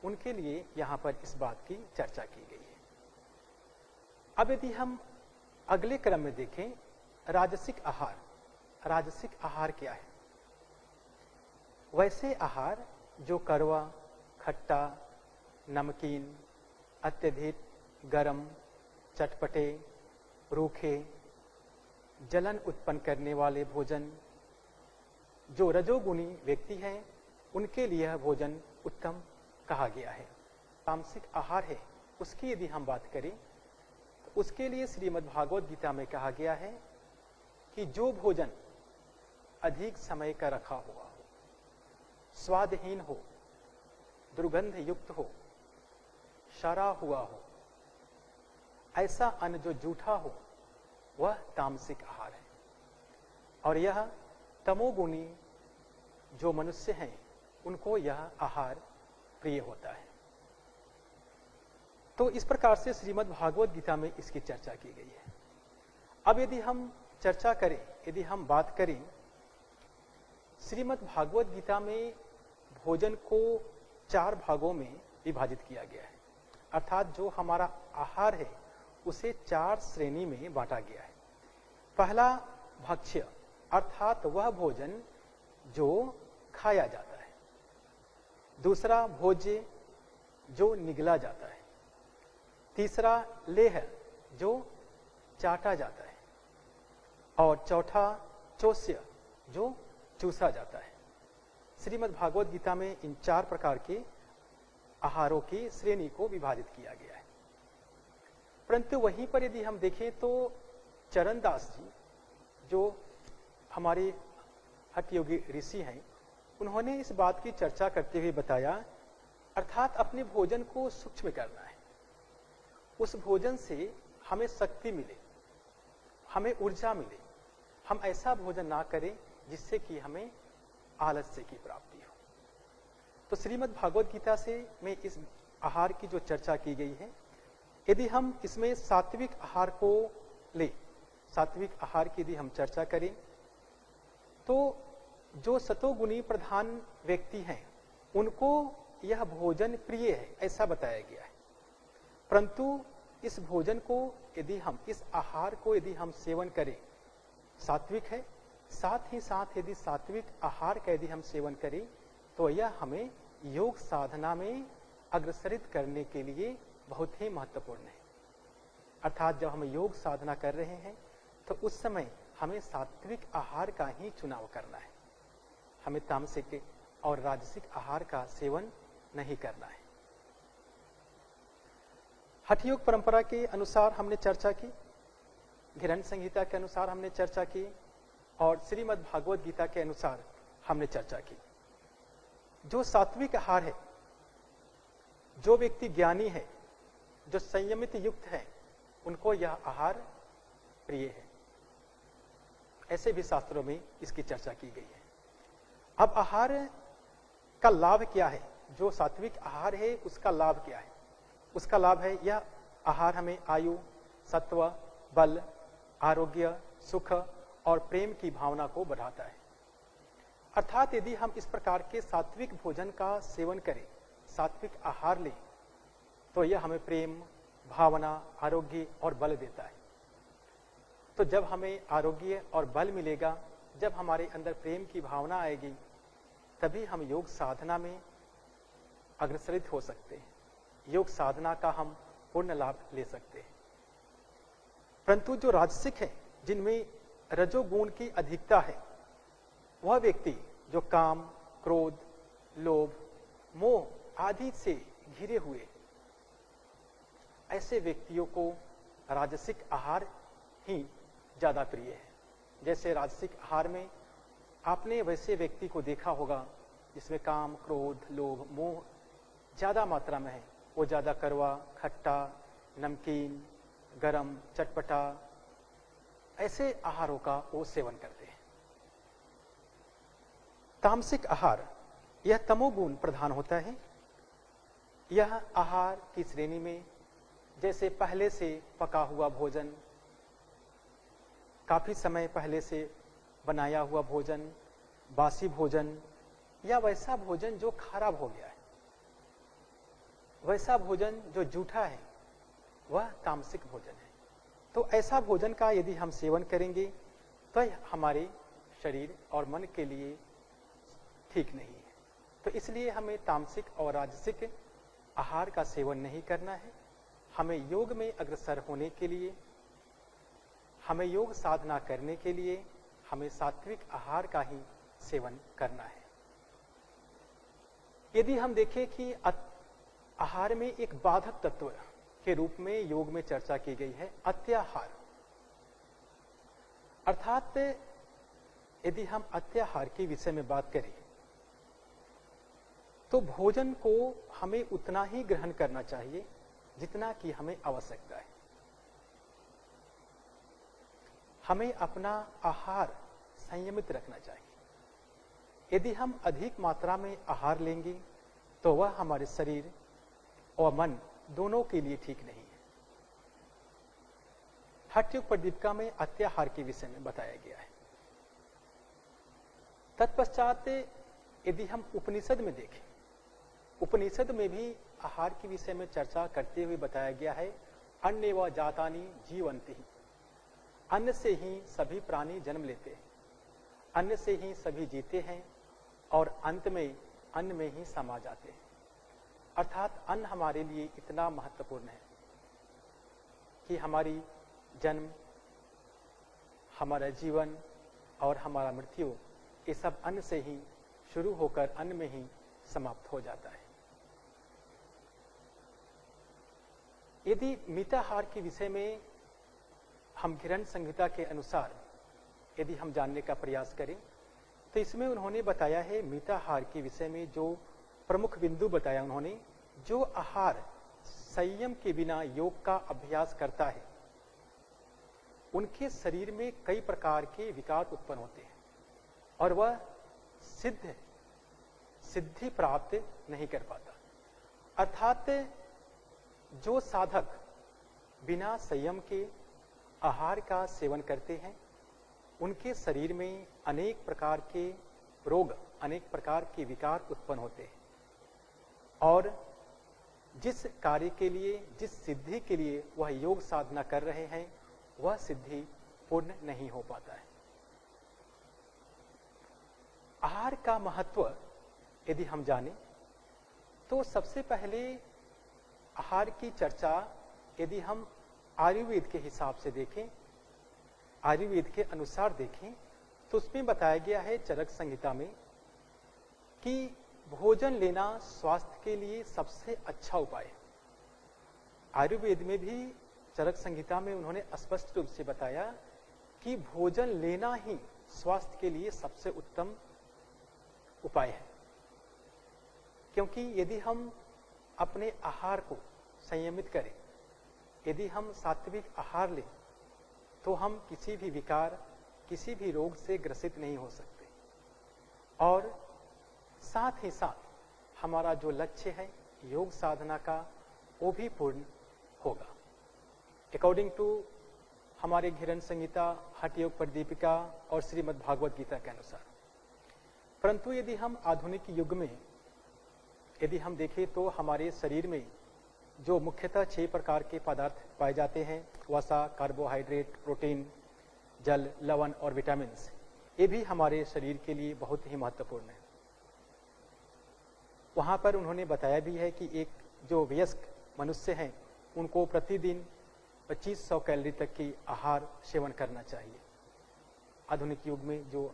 उनके लिए यहाँ पर इस बात की चर्चा की गई है। अब यदि हम अगले क्रम में देखें, राजसिक आहार। राजसिक आहार क्या है? वैसे आहार जो कड़वा, खट्टा, नमकीन, अत्यधिक गरम, चटपटे, रूखे, जलन उत्पन्न करने वाले भोजन, जो रजोगुणी व्यक्ति हैं उनके लिए यह भोजन उत्तम कहा गया है। तामसिक आहार है, उसकी यदि हम बात करें तो उसके लिए श्रीमद् भागवत गीता में कहा गया है कि जो भोजन अधिक समय का रखा हुआ हो, स्वादहीन हो, दुर्गंध युक्त हो, सड़ा हुआ हो, ऐसा अन्न जो जूठा हो, वह तामसिक आहार है। और यह तमोगुणी जो मनुष्य हैं उनको यह आहार प्रिय होता है। तो इस प्रकार से श्रीमद् भागवत गीता में इसकी चर्चा की गई है। अब यदि हम चर्चा करें, यदि हम बात करें, श्रीमद् भागवत गीता में भोजन को 4 भागों में विभाजित किया गया है। अर्थात जो हमारा आहार है उसे 4 श्रेणी में बांटा गया है। पहला भक्ष्य, अर्थात वह भोजन जो खाया जाता है। दूसरा भोज्य, जो निगला जाता है। तीसरा लेह जो चाटा जाता है, और चौथा चोष्य जो चूसा जाता है। श्रीमद् भागवत गीता में इन 4 प्रकार के आहारों की श्रेणी को विभाजित किया गया है। परंतु वहीं पर यदि हम देखें तो चरणदास जी जो हमारे हठ योगी ऋषि हैं, उन्होंने इस बात की चर्चा करते हुए बताया, अर्थात अपने भोजन को सूक्ष्म करना है, उस भोजन से हमें शक्ति मिले, हमें ऊर्जा मिले। हम ऐसा भोजन ना करें जिससे कि हमें आलस्य की प्राप्ति हो। तो श्रीमद् भागवत गीता से में इस आहार की जो चर्चा की गई है, यदि हम इसमें सात्विक आहार को ले, सात्विक आहार की यदि हम चर्चा करें तो जो सतोगुणी प्रधान व्यक्ति हैं उनको यह भोजन प्रिय है, ऐसा बताया गया है। परंतु इस भोजन को यदि हम, इस आहार को यदि हम सेवन करें, सात्विक है, साथ ही साथ यदि सात्विक आहार का यदि हम सेवन करें तो यह हमें योग साधना में अग्रसरित करने के लिए बहुत ही महत्वपूर्ण है। अर्थात जब हम योग साधना कर रहे हैं तो उस समय हमें सात्विक आहार का ही चुनाव करना है, हमें तामसिक और राजसिक आहार का सेवन नहीं करना है। हठ योग परंपरा के अनुसार हमने चर्चा की, घिरण्य संहिता के अनुसार हमने चर्चा की, और श्रीमद् भागवत गीता के अनुसार हमने चर्चा की। जो सात्विक आहार है, जो व्यक्ति ज्ञानी है, जो संयमित युक्त है, उनको यह आहार प्रिय है। ऐसे भी शास्त्रों में इसकी चर्चा की गई है। अब आहार का लाभ क्या है? जो सात्विक आहार है उसका लाभ क्या है? उसका लाभ है यह आहार हमें आयु, सत्व, बल, आरोग्य, सुख और प्रेम की भावना को बढ़ाता है। अर्थात यदि हम इस प्रकार के सात्विक भोजन का सेवन करें, सात्विक आहार लें, तो यह हमें प्रेम, भावना, आरोग्य और बल देता है। तो जब हमें आरोग्य और बल मिलेगा, जब हमारे अंदर प्रेम की भावना आएगी, तभी हम योग साधना में अग्रसरित हो सकते हैं, योग साधना का हम पूर्ण लाभ ले सकते हैं। परंतु जो राजसिक है, जिनमें रजोगुण की अधिकता है, वह व्यक्ति जो काम, क्रोध, लोभ, मोह आदि से घिरे हुए, ऐसे व्यक्तियों को राजसिक आहार ही ज्यादा प्रिय है। जैसे राजसिक आहार में आपने वैसे व्यक्ति को देखा होगा जिसमें काम, क्रोध, लोभ, मोह ज्यादा मात्रा में है। वो ज्यादा कड़वा, खट्टा, नमकीन, गरम, चटपटा ऐसे आहारों का वो सेवन करते हैं। तामसिक आहार यह तमोगुण प्रधान होता है। यह आहार की श्रेणी में जैसे पहले से पका हुआ भोजन, काफी समय पहले से बनाया हुआ भोजन, बासी भोजन, या वैसा भोजन जो खराब हो गया है, वैसा भोजन जो जूठा है, वह तामसिक भोजन है। तो ऐसा भोजन का यदि हम सेवन करेंगे तो हमारे शरीर और मन के लिए ठीक नहीं है। तो इसलिए हमें तामसिक और राजसिक आहार का सेवन नहीं करना है। हमें योग में अग्रसर होने के लिए, हमें योग साधना करने के लिए हमें सात्विक आहार का ही सेवन करना है। यदि हम देखें कि आहार में एक बाधक तत्व के रूप में योग में चर्चा की गई है अत्याहार। अर्थात यदि हम अत्याहार के विषय में बात करें तो भोजन को हमें उतना ही ग्रहण करना चाहिए जितना कि हमें आवश्यकता है। हमें अपना आहार संयमित रखना चाहिए। यदि हम अधिक मात्रा में आहार लेंगे तो वह हमारे शरीर और मन दोनों के लिए ठीक नहीं है। हठ योग प्रदीपिका में अत्याहार के विषय में बताया गया है। तत्पश्चात यदि हम उपनिषद में देखें, उपनिषद में भी आहार के विषय में चर्चा करते हुए बताया गया है अन्य व जातानि जीवन्ति। अन्न से ही सभी प्राणी जन्म लेते हैं, अन्न से ही सभी जीते हैं और अंत में अन्न में ही समा जाते हैं। अर्थात अन्न हमारे लिए इतना महत्वपूर्ण है कि हमारी जन्म, हमारा जीवन और हमारा मृत्यु ये सब अन्न से ही शुरू होकर अन्न में ही समाप्त हो जाता है। यदि मिताहार के विषय में हम घिरण संहिता के अनुसार यदि हम जानने का प्रयास करें तो इसमें उन्होंने बताया है, मिताहार के विषय में जो प्रमुख बिंदु बताया उन्होंने, जो आहार संयम के बिना योग का अभ्यास करता है उनके शरीर में कई प्रकार के विकार उत्पन्न होते हैं और वह सिद्धि प्राप्त नहीं कर पाता। अर्थात जो साधक बिना संयम के आहार का सेवन करते हैं उनके शरीर में अनेक प्रकार के रोग, अनेक प्रकार के विकार उत्पन्न होते हैं और जिस कार्य के लिए, जिस सिद्धि के लिए वह योग साधना कर रहे हैं वह सिद्धि पूर्ण नहीं हो पाता है। आहार का महत्व यदि हम जानें तो सबसे पहले आहार की चर्चा यदि हम आयुर्वेद के हिसाब से देखें, आयुर्वेद के अनुसार देखें तो उसमें बताया गया है चरक संहिता में कि भोजन लेना स्वास्थ्य के लिए सबसे अच्छा उपाय है। आयुर्वेद में भी चरक संहिता में उन्होंने स्पष्ट रूप से बताया कि भोजन लेना ही स्वास्थ्य के लिए सबसे उत्तम उपाय है, क्योंकि यदि हम अपने आहार को संयमित करें, यदि हम सात्विक आहार लें तो हम किसी भी विकार, किसी भी रोग से ग्रसित नहीं हो सकते और साथ ही साथ हमारा जो लक्ष्य है योग साधना का वो भी पूर्ण होगा अकॉर्डिंग टू हमारे घिरण संहिता, हठ योग प्रदीपिका और श्रीमद् भागवत गीता के अनुसार। परंतु यदि हम आधुनिक युग में यदि हम देखें तो हमारे शरीर में जो मुख्यतः 6 प्रकार के पदार्थ पाए जाते हैं, वसा, कार्बोहाइड्रेट, प्रोटीन, जल, लवण और विटामिन, ये भी हमारे शरीर के लिए बहुत ही महत्वपूर्ण है। वहां पर उन्होंने बताया भी है कि एक जो वयस्क मनुष्य हैं उनको प्रतिदिन 2500 कैलोरी तक की आहार सेवन करना चाहिए। आधुनिक युग में जो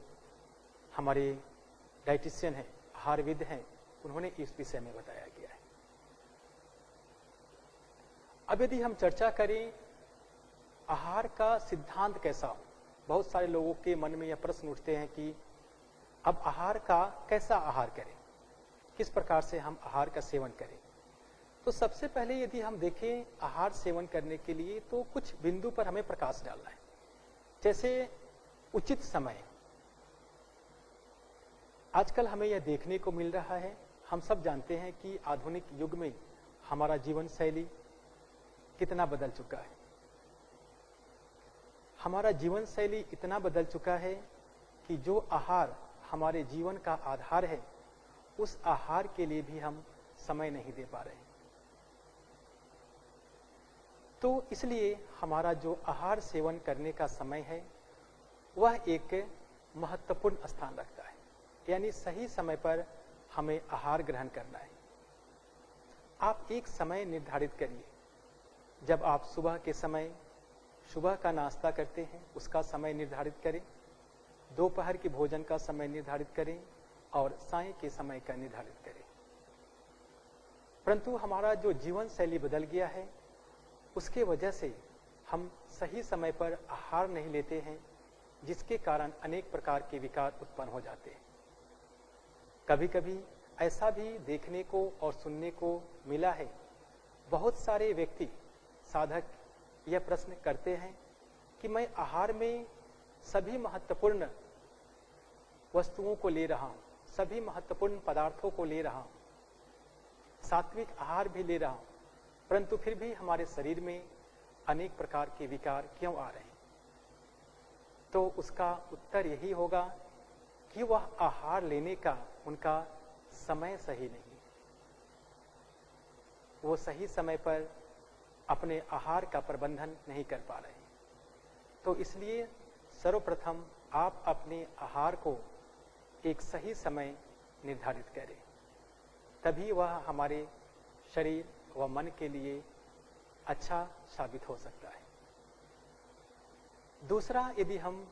हमारे डाइटिशियन हैं, आहारविद हैं, उन्होंने इस विषय में बताया गया है। अब यदि हम चर्चा करें आहार का सिद्धांत कैसा हो, बहुत सारे लोगों के मन में यह प्रश्न उठते हैं कि अब आहार का कैसा आहार करें, किस प्रकार से हम आहार का सेवन करें। तो सबसे पहले यदि हम देखें आहार सेवन करने के लिए तो कुछ बिंदु पर हमें प्रकाश डालना है। जैसे उचित समय, आजकल हमें यह देखने को मिल रहा है, हम सब जानते हैं कि आधुनिक युग में हमारा जीवन शैली कितना बदल चुका है। हमारा जीवन शैली इतना बदल चुका है कि जो आहार हमारे जीवन का आधार है उस आहार के लिए भी हम समय नहीं दे पा रहे। तो इसलिए हमारा जो आहार सेवन करने का समय है वह एक महत्वपूर्ण स्थान रखता है, यानी सही समय पर हमें आहार ग्रहण करना है। आप एक समय निर्धारित करिए, जब आप सुबह के समय सुबह का नाश्ता करते हैं उसका समय निर्धारित करें, दोपहर के भोजन का समय निर्धारित करें और साय के समय का निर्धारित करें। परंतु हमारा जो जीवन शैली बदल गया है उसके वजह से हम सही समय पर आहार नहीं लेते हैं, जिसके कारण अनेक प्रकार के विकार उत्पन्न हो जाते हैं। कभी कभी ऐसा भी देखने को और सुनने को मिला है, बहुत सारे व्यक्ति साधक यह प्रश्न करते हैं कि मैं आहार में सभी महत्वपूर्ण वस्तुओं को ले रहा हूं, सभी महत्वपूर्ण पदार्थों को ले रहा हूं, सात्विक आहार भी ले रहा हूं, परंतु फिर भी हमारे शरीर में अनेक प्रकार के विकार क्यों आ रहे हैं। तो उसका उत्तर यही होगा कि वह आहार लेने का उनका समय सही नहीं है। वो सही समय पर अपने आहार का प्रबंधन नहीं कर पा रहे। तो इसलिए सर्वप्रथम आप अपने आहार को एक सही समय निर्धारित करें, तभी वह हमारे शरीर व मन के लिए अच्छा साबित हो सकता है। दूसरा, यदि हम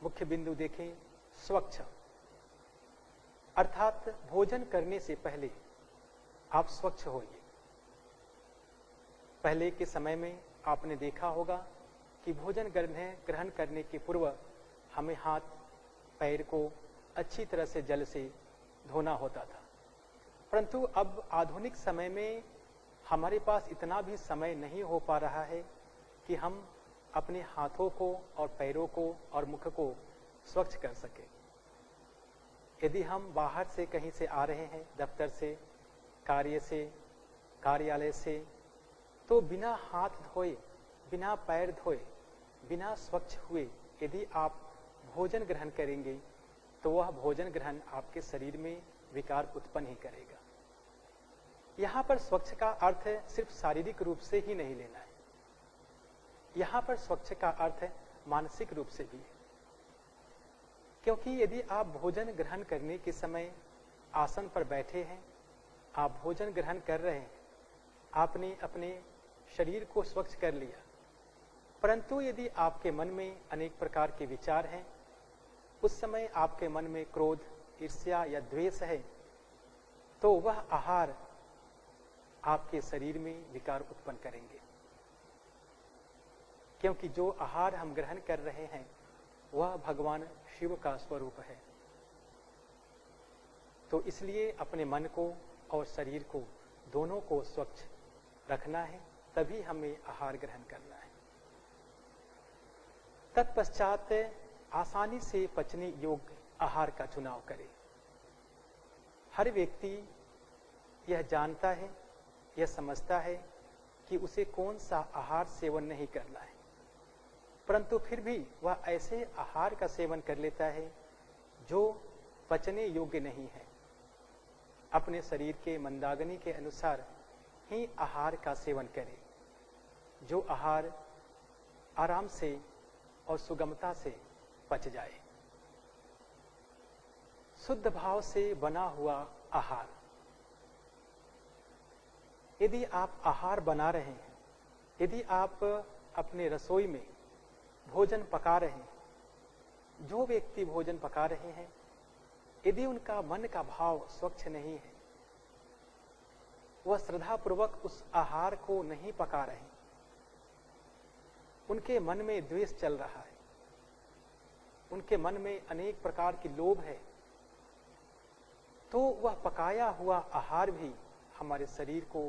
मुख्य बिंदु देखें, स्वच्छ, अर्थात भोजन करने से पहले आप स्वच्छ होइए। पहले के समय में आपने देखा होगा कि भोजन ग्रहण करने के पूर्व हमें हाथ पैर को अच्छी तरह से जल से धोना होता था, परंतु अब आधुनिक समय में हमारे पास इतना भी समय नहीं हो पा रहा है कि हम अपने हाथों को और पैरों को और मुख को स्वच्छ कर सके। यदि हम बाहर से कहीं से आ रहे हैं, दफ्तर से, कार्यालय से, तो बिना हाथ धोए, बिना पैर धोए, बिना स्वच्छ हुए यदि आप भोजन ग्रहण करेंगे तो वह भोजन ग्रहण आपके शरीर में विकार उत्पन्न ही करेगा। यहाँ पर स्वच्छ का अर्थ सिर्फ शारीरिक रूप से ही नहीं लेना है, यहाँ पर स्वच्छ का अर्थ मानसिक रूप से भी है। क्योंकि यदि आप भोजन ग्रहण करने के समय आसन पर बैठे हैं, आप भोजन ग्रहण कर रहे हैं, आपने अपने शरीर को स्वच्छ कर लिया, परंतु यदि आपके मन में अनेक प्रकार के विचार हैं, उस समय आपके मन में क्रोध, ईर्ष्या या द्वेष है, तो वह आहार आपके शरीर में विकार उत्पन्न करेंगे। क्योंकि जो आहार हम ग्रहण कर रहे हैं वह भगवान शिव का स्वरूप है। तो इसलिए अपने मन को और शरीर को दोनों को स्वच्छ रखना है, तभी हमें आहार ग्रहण करना है। तत्पश्चात आसानी से पचने योग्य आहार का चुनाव करें। हर व्यक्ति यह जानता है, यह समझता है कि उसे कौन सा आहार सेवन नहीं करना है, परंतु फिर भी वह ऐसे आहार का सेवन कर लेता है जो पचने योग्य नहीं है। अपने शरीर के मंदाग्नि के अनुसार ही आहार का सेवन करें। जो आहार आराम से और सुगमता से पच जाए। शुद्ध भाव से बना हुआ आहार। यदि आप आहार बना रहे हैं, यदि आप अपने रसोई में भोजन पका रहे हैं, जो व्यक्ति भोजन पका रहे हैं, यदि उनका मन का भाव स्वच्छ नहीं है, वह श्रद्धापूर्वक उस आहार को नहीं पका रहे, उनके मन में द्वेष चल रहा है, उनके मन में अनेक प्रकार की लोभ है, तो वह पकाया हुआ आहार भी हमारे शरीर को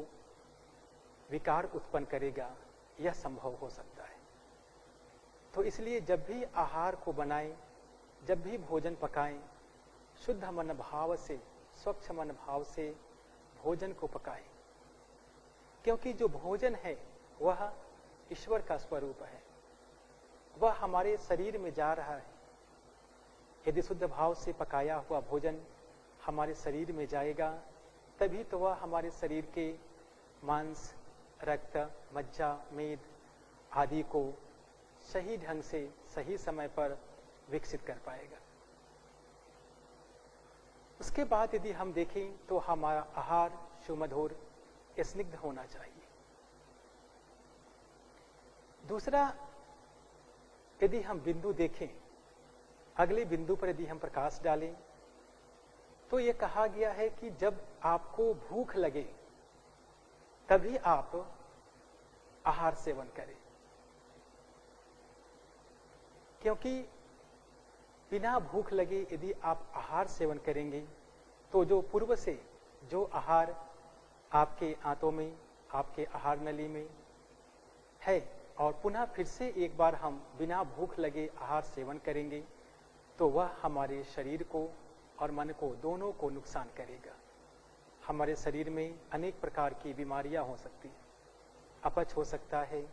विकार उत्पन्न करेगा, यह संभव हो सकता है। तो इसलिए जब भी आहार को बनाएं, जब भी भोजन पकाएं, शुद्ध मन भाव से, स्वच्छ मन भाव से भोजन को पकाएं, क्योंकि जो भोजन है वह ईश्वर का स्वरूप है, वह हमारे शरीर में जा रहा है। यदि शुद्ध भाव से पकाया हुआ भोजन हमारे शरीर में जाएगा, तभी तो वह हमारे शरीर के मांस, रक्त, मज्जा, मेद आदि को सही ढंग से सही समय पर विकसित कर पाएगा। उसके बाद यदि हम देखें तो हमारा आहार सुमधुर, स्निग्ध होना चाहिए। दूसरा, यदि हम बिंदु देखें, अगले बिंदु पर यदि हम प्रकाश डालें, तो यह कहा गया है कि जब आपको भूख लगे तभी आप आहार सेवन करें, क्योंकि बिना भूख लगे यदि आप आहार सेवन करेंगे तो जो पूर्व से जो आहार आपके आंतों में, आपके आहार नली में है, और पुनः फिर से एक बार हम बिना भूख लगे आहार सेवन करेंगे तो वह हमारे शरीर को और मन को दोनों को नुकसान करेगा। हमारे शरीर में अनेक प्रकार की बीमारियां हो सकती हैं, अपच हो सकता है,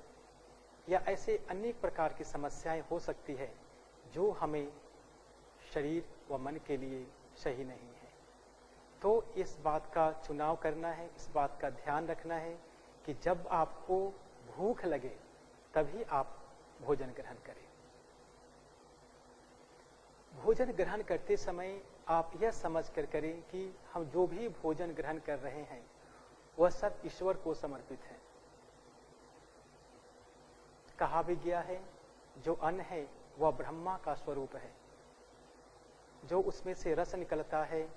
या ऐसे अनेक प्रकार की समस्याएं हो सकती है जो हमें शरीर व मन के लिए सही नहीं है। तो इस बात का चुनाव करना है, इस बात का ध्यान रखना है कि जब आपको भूख लगे तभी आप भोजन ग्रहण करें। भोजन ग्रहण करते समय आप यह समझ कर करें कि हम जो भी भोजन ग्रहण कर रहे हैं वह सब ईश्वर को समर्पित है। कहा भी गया है, जो अन्न है वह ब्रह्मा का स्वरूप है, जो उसमें से रस निकलता है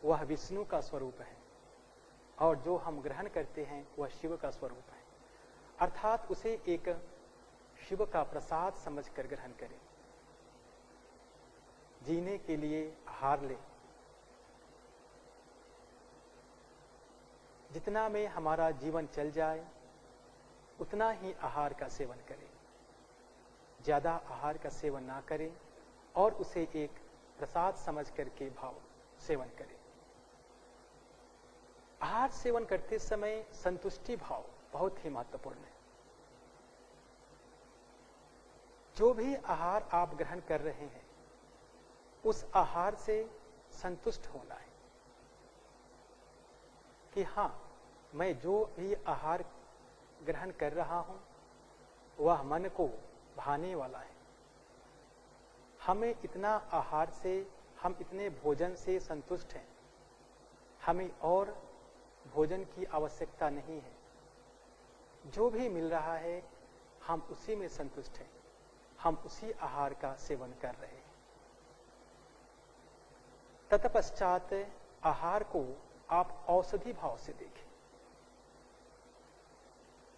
वह विष्णु का स्वरूप है, और जो हम ग्रहण करते हैं वह शिव का स्वरूप है। अर्थात उसे एक शिव का प्रसाद समझकर ग्रहण करें। जीने के लिए आहार लें। जितना में हमारा जीवन चल जाए उतना ही आहार का सेवन करें। ज्यादा आहार का सेवन ना करें और उसे एक प्रसाद समझ करके भाव सेवन करें। आहार सेवन करते समय संतुष्टि भाव बहुत ही महत्वपूर्ण है। जो भी आहार आप ग्रहण कर रहे हैं उस आहार से संतुष्ट होना है कि हाँ, मैं जो भी आहार ग्रहण कर रहा हूं वह मन को भाने वाला है। हमें इतना आहार से, हम इतने भोजन से संतुष्ट हैं, हमें और भोजन की आवश्यकता नहीं है। जो भी मिल रहा है हम उसी में संतुष्ट हैं, हम उसी आहार का सेवन कर रहे हैं। तत्पश्चात आहार को आप औषधि भाव से देखें,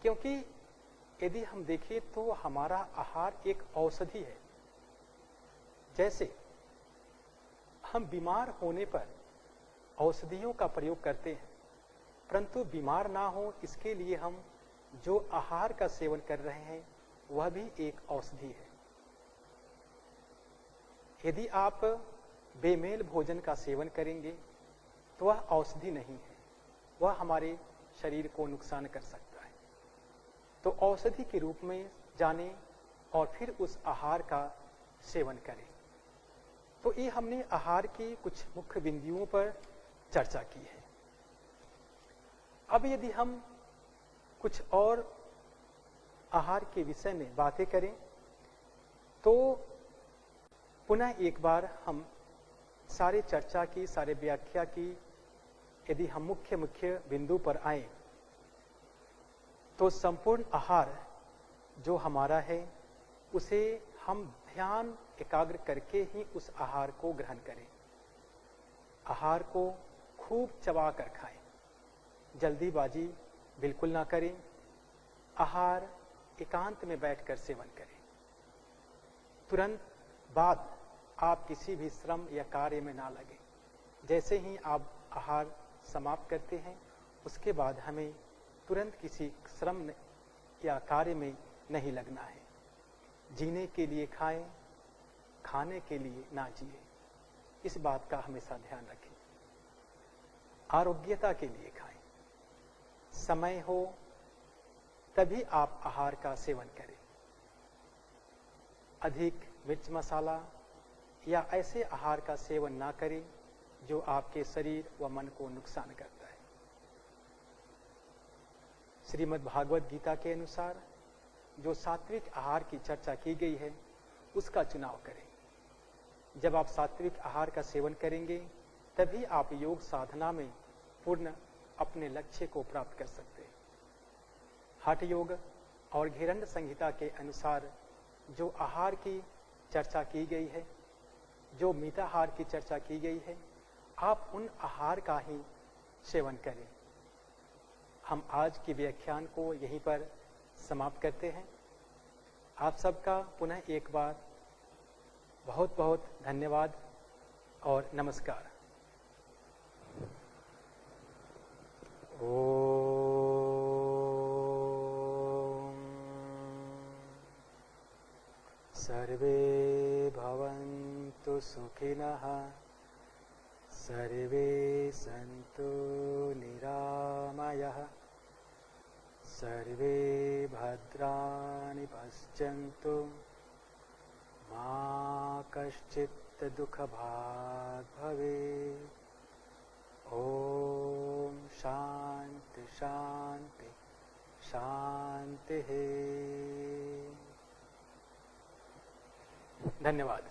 क्योंकि यदि हम देखें तो हमारा आहार एक औषधि है। जैसे हम बीमार होने पर औषधियों का प्रयोग करते हैं, परंतु बीमार ना हो इसके लिए हम जो आहार का सेवन कर रहे हैं वह भी एक औषधि है। यदि आप बेमेल भोजन का सेवन करेंगे तो वह औषधि नहीं है, वह हमारे शरीर को नुकसान कर सकता है। तो औषधि के रूप में जाने और फिर उस आहार का सेवन करें। तो ये हमने आहार की कुछ मुख्य बिंदुओं पर चर्चा की है। अब यदि हम कुछ और आहार के विषय में बातें करें तो पुनः एक बार हम सारे चर्चा की, सारे व्याख्या की यदि हम मुख्य बिंदु पर आए तो संपूर्ण आहार जो हमारा है उसे हम ध्यान एकाग्र करके ही उस आहार को ग्रहण करें। आहार को खूब चबा कर खाएं, जल्दीबाजी बिल्कुल ना करें। आहार एकांत में बैठकर सेवन करें। तुरंत बाद आप किसी भी श्रम या कार्य में ना लगे। जैसे ही आप आहार समाप्त करते हैं उसके बाद हमें तुरंत किसी श्रम या कार्य में नहीं लगना है। जीने के लिए खाएं, खाने के लिए ना जिए। इस बात का हमेशा ध्यान रखें। आरोग्यता के लिए खाएं। समय हो तभी आप आहार का सेवन करें। अधिक मिर्च मसाला या ऐसे आहार का सेवन ना करें जो आपके शरीर व मन को नुकसान करता है। श्रीमद् भागवत गीता के अनुसार जो सात्विक आहार की चर्चा की गई है उसका चुनाव करें। जब आप सात्विक आहार का सेवन करेंगे तभी आप योग साधना में पूर्ण अपने लक्ष्य को प्राप्त कर सकते हैं। हठ योग और घेरंड संहिता के अनुसार जो आहार की चर्चा की गई है, जो मिताहार की चर्चा की गई है, आप उन आहार का ही सेवन करें। हम आज के व्याख्यान को यहीं पर समाप्त करते हैं। आप सबका पुनः एक बार बहुत बहुत धन्यवाद और नमस्कार। सर्वे भवन्तु सुखिनः, सर्वे सन्तु निरामयः, सर्वे भद्राणि पश्यन्तु, मा कश्चित् दुःखभाग् भवेत्। ओम शांति शांति शांति। धन्यवाद।